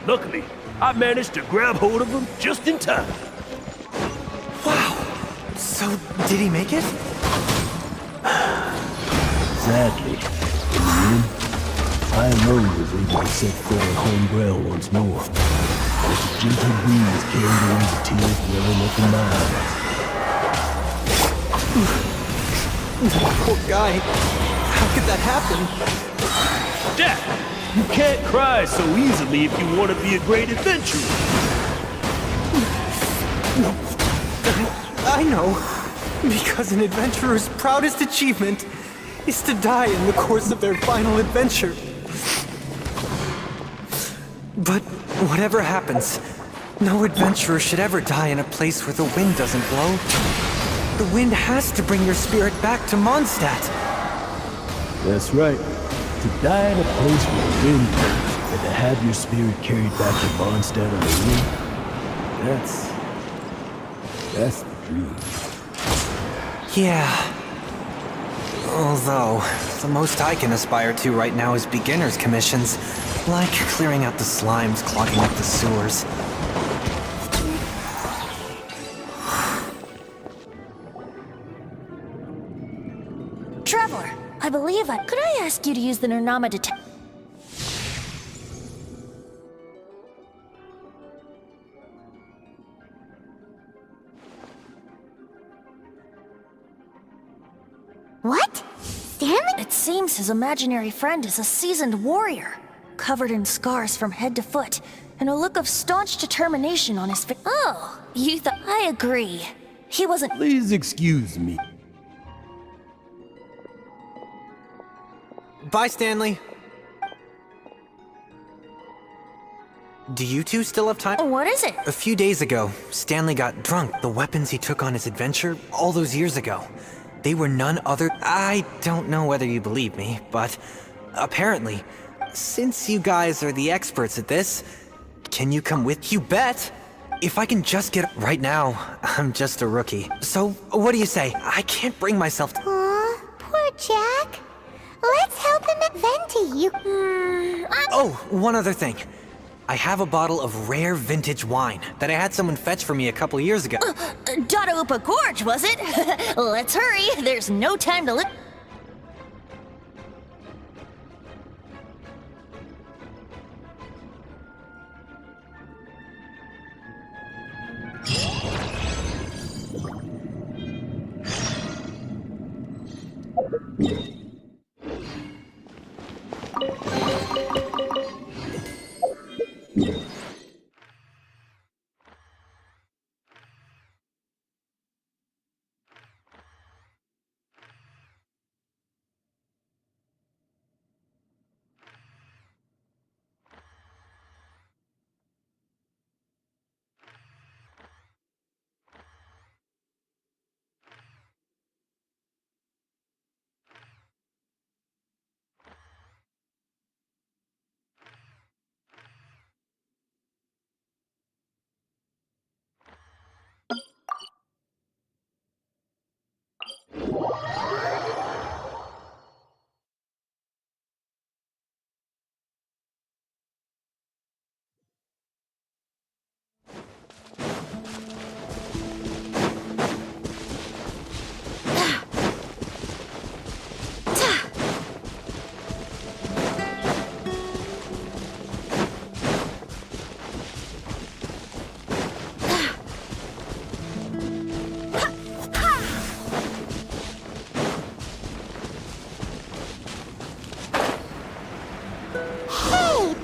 Luckily, I managed to grab hold of him just in time. Wow. So, did he make it? Sadly, in the end, I alone was able to set foot on home ground once more. As the gentle breeze carried away the tears welling up in my eyes. Poor guy. How could that happen? Jack, you can't cry so easily if you want to be a great adventurer. I know. Because an adventurer's proudest achievement is to die in the course of their final adventure. But whatever happens, no adventurer should ever die in a place where the wind doesn't blow. The wind has to bring your spirit back to Mondstadt. That's right. To die in a place where the wind blows and to have your spirit carried back to Mondstadt on the wind, that's the dream. Yeah. Although, the most I can aspire to right now is beginner's commissions, like clearing out the slimes clogging up the sewers. Traveler, I believe could I ask you to use the Nernama detector? What? Stanley? It seems his imaginary friend is a seasoned warrior, covered in scars from head to foot, and a look of staunch determination on his face. Oh, you thought... I agree. He wasn't... Please excuse me. Bye, Stanley. Do you two still have time? What is it? A few days ago, Stanley got drunk. The weapons he took on his adventure all those years ago. They were none other... I don't know whether you believe me, but apparently, since you guys are the experts at this, can you come with? You bet! If I can just get... Right now, I'm just a rookie. So, what do you say? I can't bring myself to... Aw, poor Jack. Let's help him vent to you. Oh, one other thing. I have a bottle of rare vintage wine that I had someone fetch for me a couple years ago. Dadaupa Gorge, was it? Let's hurry. There's no time to live.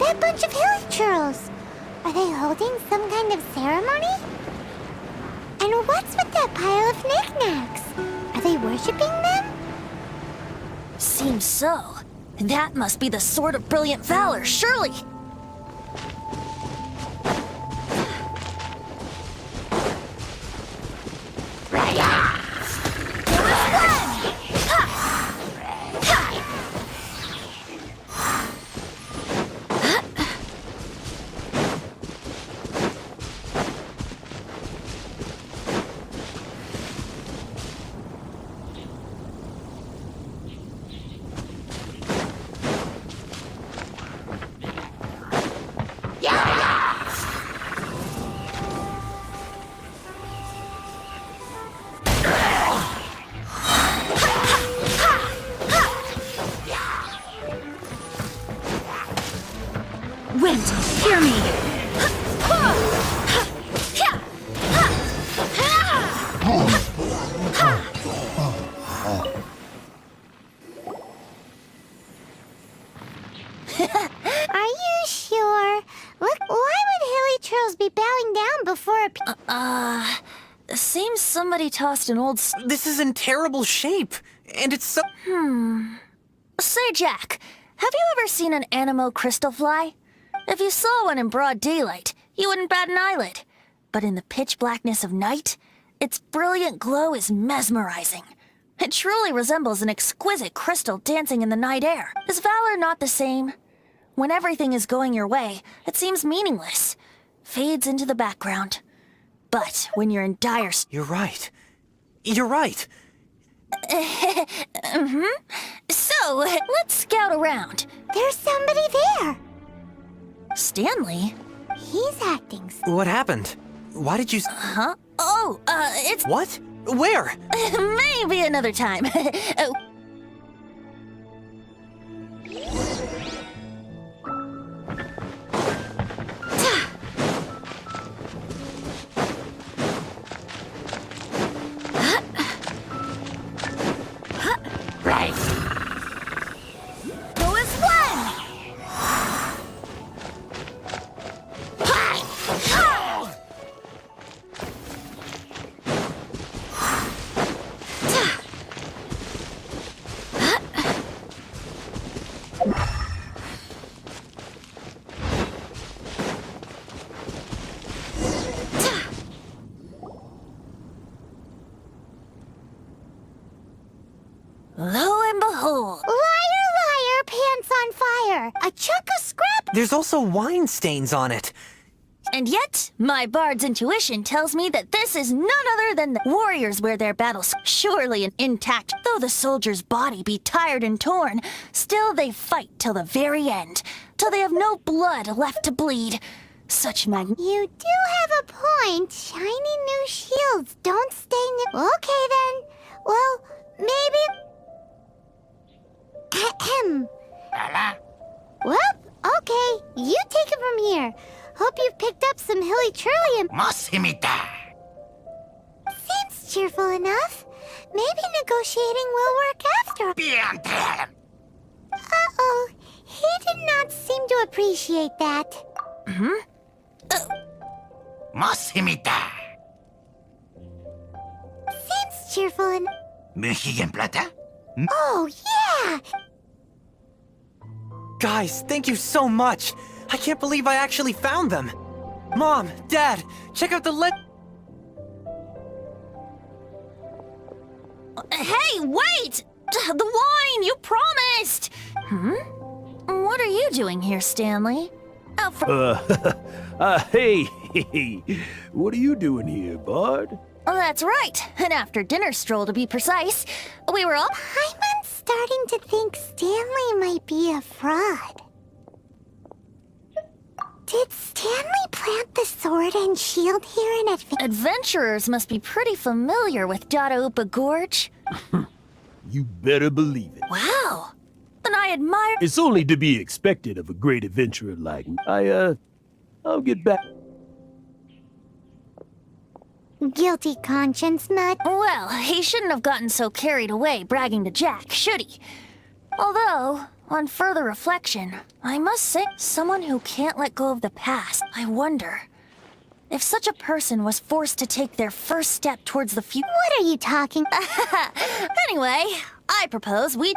That bunch of hilly churls. Are they holding some kind of ceremony? And what's with that pile of knickknacks? Are they worshipping them? Seems so. That must be the Sword of Brilliant Valor, surely! Wind, hear me! Are you sure? Look, why would hilly churls be bowing down before a Seems somebody tossed an old This is in terrible shape, and it's so... Say, Jack, have you ever seen an anemo crystal fly? If you saw one in broad daylight, you wouldn't bat an eyelid. But in the pitch blackness of night, its brilliant glow is mesmerizing. It truly resembles an exquisite crystal dancing in the night air. Is valor not the same? When everything is going your way, it seems meaningless, fades into the background. But when you're in dire... You're right. You're right. So, let's scout around. There's somebody there. Stanley? He's acting... What happened? Why did you... Huh? Oh, it's... What? Where? Maybe another time. Right. Go as one! Lo and behold. Liar, liar, pants on fire. A chunk of scrap. There's also wine stains on it. And yet, my bard's intuition tells me that this is none other than the warriors wear their battles surely intact. Though the soldier's body be tired and torn, still they fight till the very end, till they have no blood left to bleed. Such You do have a point. Shiny new shields don't stay new. Okay then. Well, maybe... Ahem. Well, okay. You take it from here. Hope you've picked up some hilly trillium. Seems cheerful enough. Maybe negotiating will work after. Uh-oh. He did not seem to appreciate that. Seems cheerful enough. Oh, yeah! Guys, thank you so much. I can't believe I actually found them. Mom, Dad, check out the Hey, wait! The wine, you promised! What are you doing here, Stanley? Hey, what are you doing here, Bard? Oh, that's right. An after-dinner stroll, to be precise. We were all... Paimon's starting to think Stanley might be a fraud. Did Stanley plant the sword and shield here in advance? Adventurers must be pretty familiar with Dadaupa Gorge. You better believe it. Wow. Then I admire... It's only to be expected of a great adventurer like me. I'll get back. Guilty conscience, Nut. Well, he shouldn't have gotten so carried away bragging to Jack, should he? Although, On further reflection, I must say, someone who can't let go of the past, I wonder if such a person was forced to take their first step towards the future. What are you talking? Anyway, I propose we...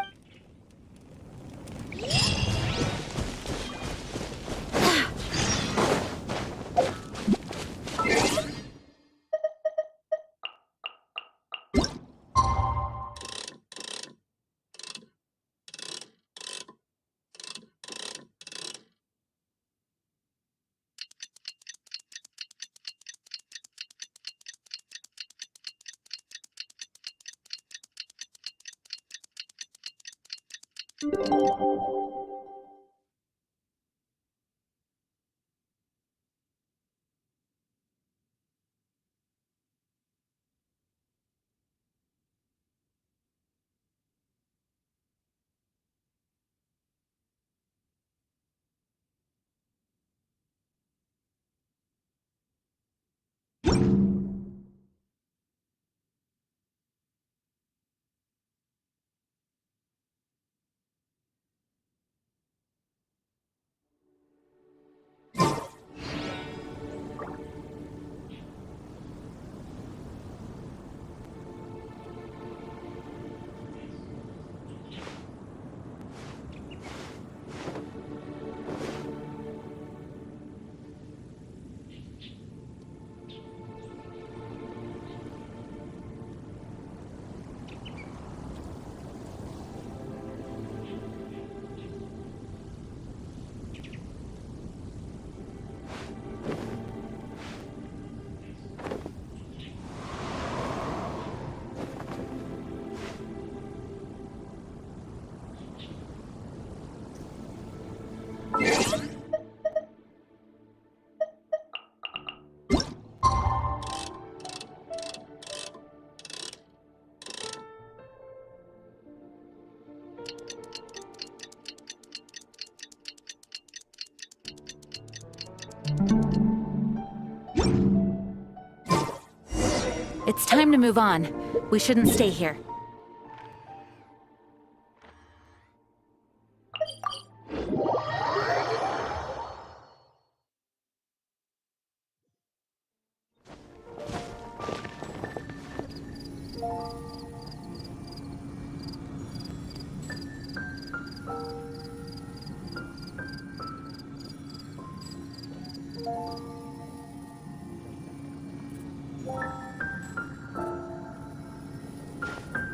It's time to move on. We shouldn't stay here.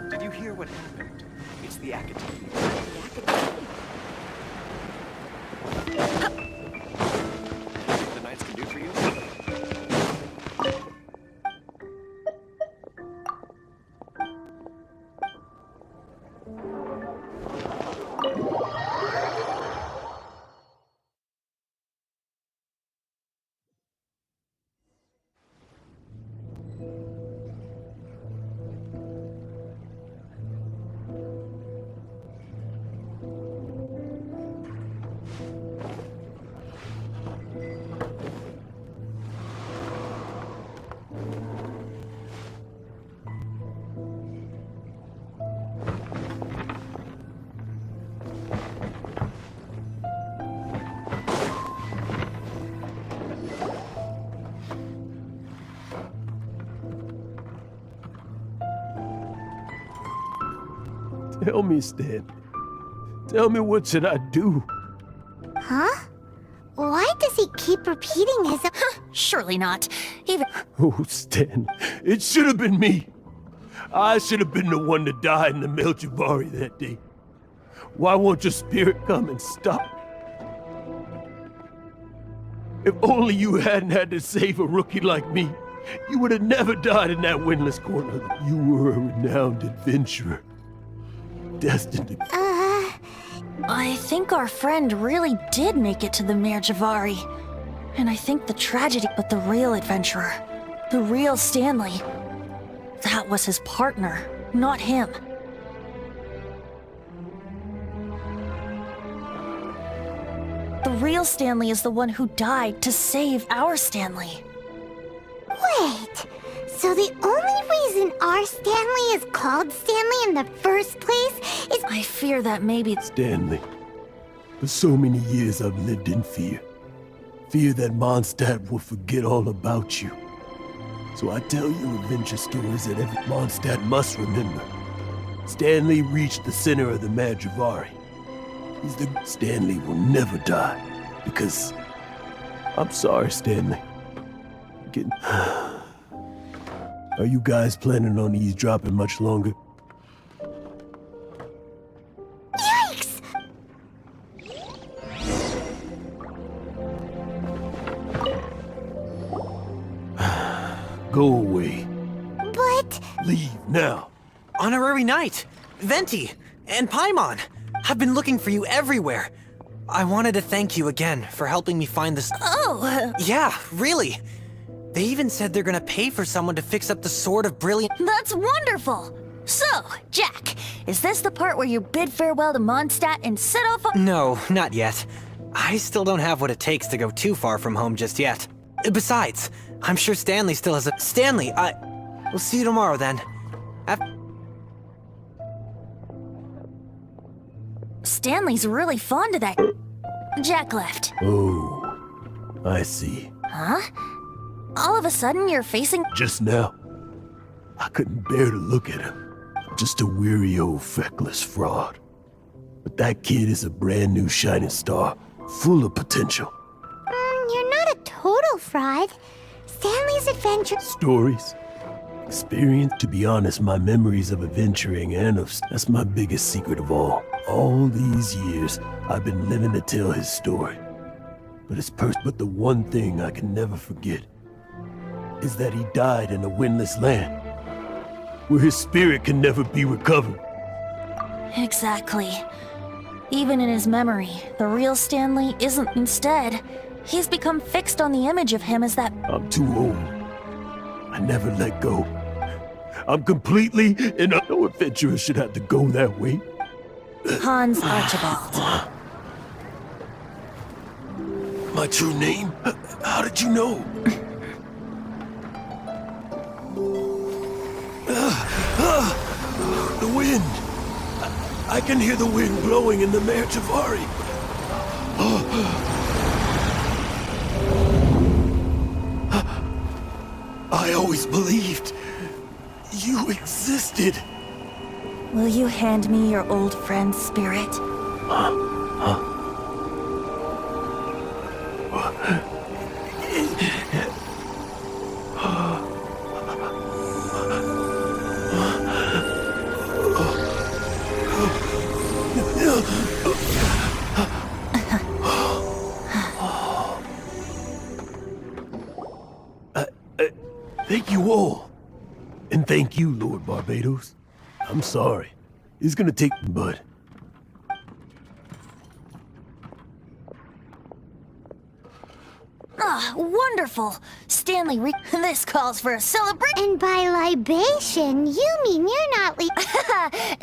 Did you hear what happened? It's the Academy. The Knights can do for you? Tell me, Stan. Tell me, what should I do? Huh? Why does he keep repeating his... Surely not. Even... Oh, Stan, it should have been me. I should have been the one that died in the Melchivari that day. Why won't your spirit come and stop? If only you hadn't had to save a rookie like me, you would have never died in that windless corner. You were a renowned adventurer. Destined to... I think our friend really did make it to the Mirjavari. And I think the tragedy, but the real adventurer, the real Stanley, that was his partner, not him. The real Stanley is the one who died to save our Stanley. Wait, so the only reason our Stanley is called Stanley in the first place is... I fear that maybe... Stanley, For so many years I've lived in fear. Fear that Mondstadt will forget all about you. So I tell you adventure stories that every Mondstadt must remember. Stanley reached the center of the Madrivari. Stanley will never die. Because... I'm sorry, Stanley. Are you guys planning on eavesdropping much longer? Yikes! Go away. But... Leave now. Honorary Knight, Venti, and Paimon. I've been looking for you everywhere. I wanted to thank you again for helping me find this. Oh! Yeah, really. They even said they're gonna pay for someone to fix up the Sword of Brilliant. That's wonderful! So, Jack, is this the part where you bid farewell to Mondstadt and set off on— No, not yet. I still don't have what it takes to go too far from home just yet. Besides, I'm sure Stanley still has a— Stanley, we'll see you tomorrow then. Stanley's really fond of that. Jack left. Oh, I see. Huh? All of a sudden you're facing— Just now, I couldn't bear to look at him. Just a weary old feckless fraud. But that kid is a brand new shining star, full of potential. You're not a total fraud. Stanley's adventure— Stories, experience. To be honest, my memories of adventuring and that's my biggest secret of all. All these years, I've been living to tell his story. But the one thing I can never forget is that he died in a windless land, where his spirit can never be recovered. Exactly. Even in his memory, the real Stanley isn't. Instead, he's become fixed on the image of him as that— I'm too old. I never let go. I'm completely no adventurer should have to go that way. Hans Archibald. My true name? How did you know? The wind. I can hear the wind blowing in the Madrivari. I always believed you existed. Will you hand me your old friend's spirit? Thank you all. And thank you, Lord Barbados. I'm sorry. It's gonna take, but... Ah, wonderful! Stanley, this calls for a celebration. And by libation, you mean you're not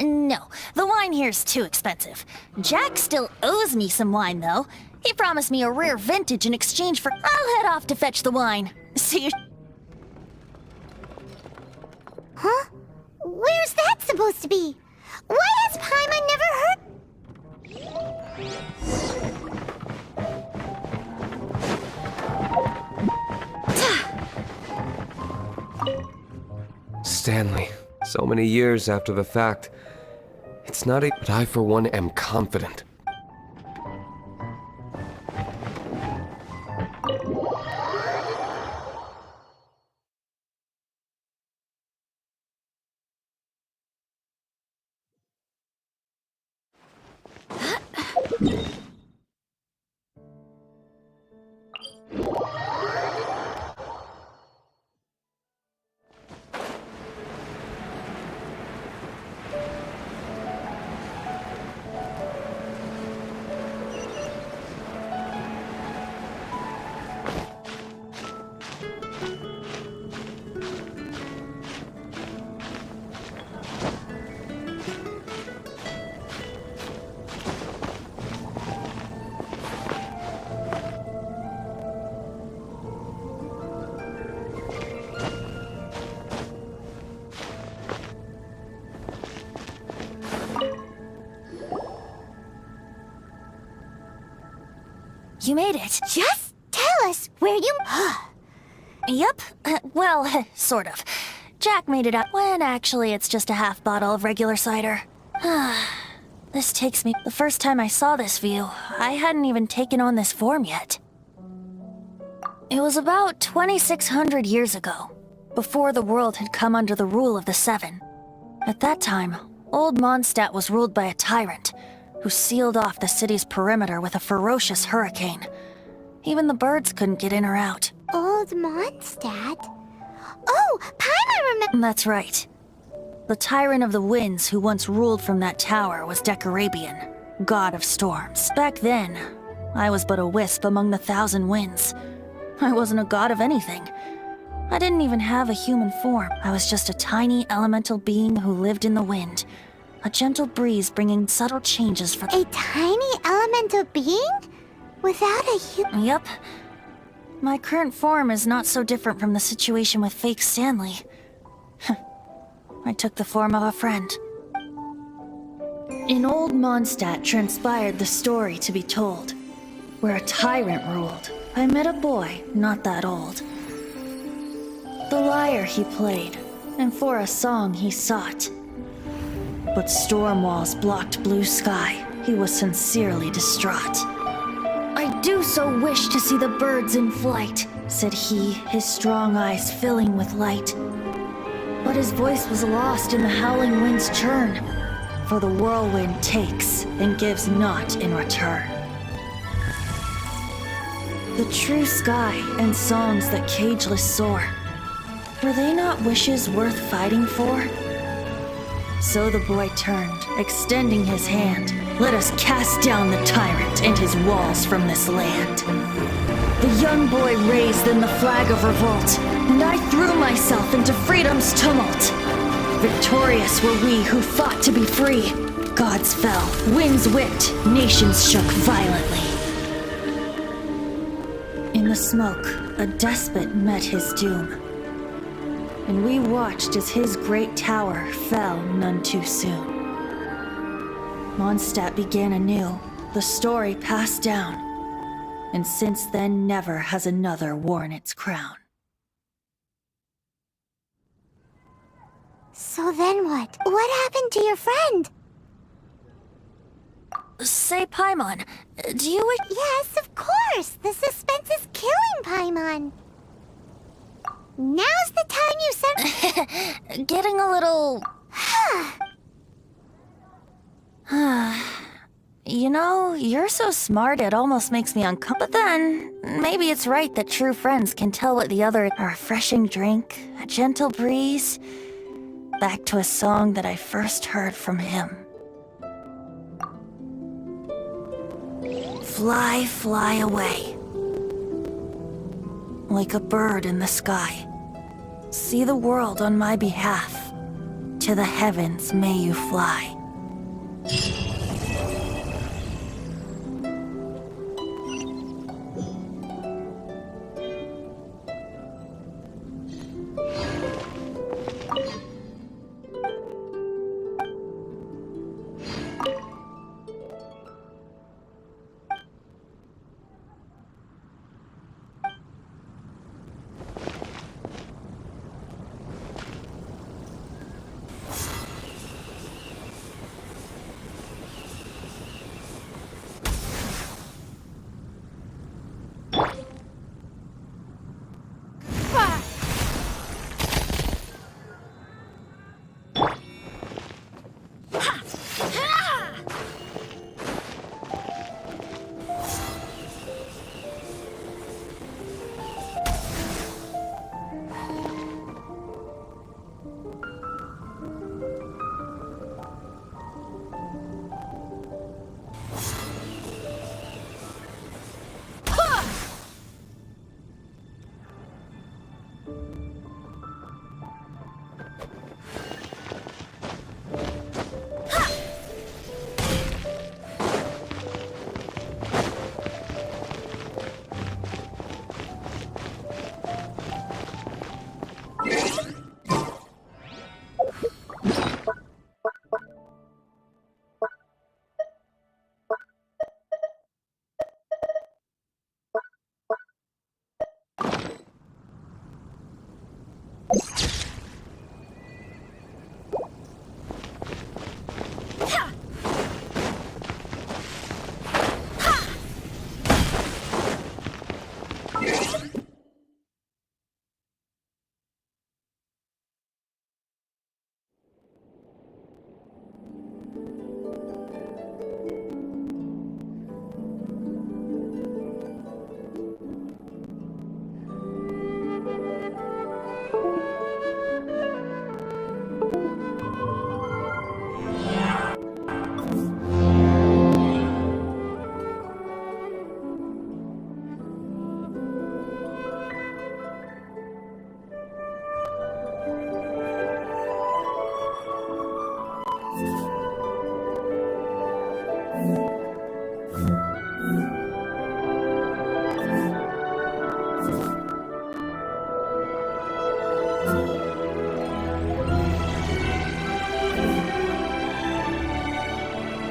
No, the wine here's too expensive. Jack still owes me some wine, though. He promised me a rare vintage in exchange for— I'll head off to fetch the wine. See you— Huh? Where's that supposed to be? Why has Paimon never heard? Stanley, so many years after the fact. It's not a— but I for one am confident. you made it. Just tell us where you... Yep. Well, sort of. Jack made it up when actually it's just a half bottle of regular cider. This takes me... The first time I saw this view, I hadn't even taken on this form yet. It was about 2,600 years ago, before the world had come under the rule of the Seven. At that time, Old Mondstadt was ruled by a tyrant, who sealed off the city's perimeter with a ferocious hurricane. Even the birds couldn't get in or out. Old Mondstadt? Oh, Paimon remember... That's right. The Tyrant of the Winds who once ruled from that tower was Decarabian, god of storms. Back then, I was but a wisp among the 1,000 winds. I wasn't a god of anything. I didn't even have a human form. I was just a tiny elemental being who lived in the wind. A gentle breeze bringing subtle changes for... A tiny elemental being? Without a human... Yep. My current form is not so different from the situation with fake Stanley. I took the form of a friend. In Old Mondstadt transpired the story to be told, where a tyrant ruled. I met a boy not that old. The lyre he played, and for a song he sought. But storm walls blocked blue sky. He was sincerely distraught. I do so wish to see the birds in flight, said he, his strong eyes filling with light. But his voice was lost in the howling wind's churn, for the whirlwind takes and gives not in return. The true sky and songs that cageless soar, were they not wishes worth fighting for? So the boy turned, extending his hand. Let us cast down the tyrant and his walls from this land. The young boy raised then the flag of revolt, and I threw myself into freedom's tumult. Victorious were we who fought to be free. Gods fell, winds whipped, nations shook violently. In the smoke, a despot met his doom, and we watched as his great tower fell none too soon. Mondstadt began anew, the story passed down, and since then never has another worn its crown. So then what? What happened to your friend? Say, Paimon, do you wish... Yes, of course! The suspense is killing Paimon! Now's the time you said... Getting a little... You know, you're so smart it almost makes me uncomfortable. But then, maybe it's right that true friends can tell what the other... A refreshing drink, a gentle breeze... Back to a song that I first heard from him. Fly, fly away. Like a bird in the sky. See the world on my behalf. To the heavens may you fly.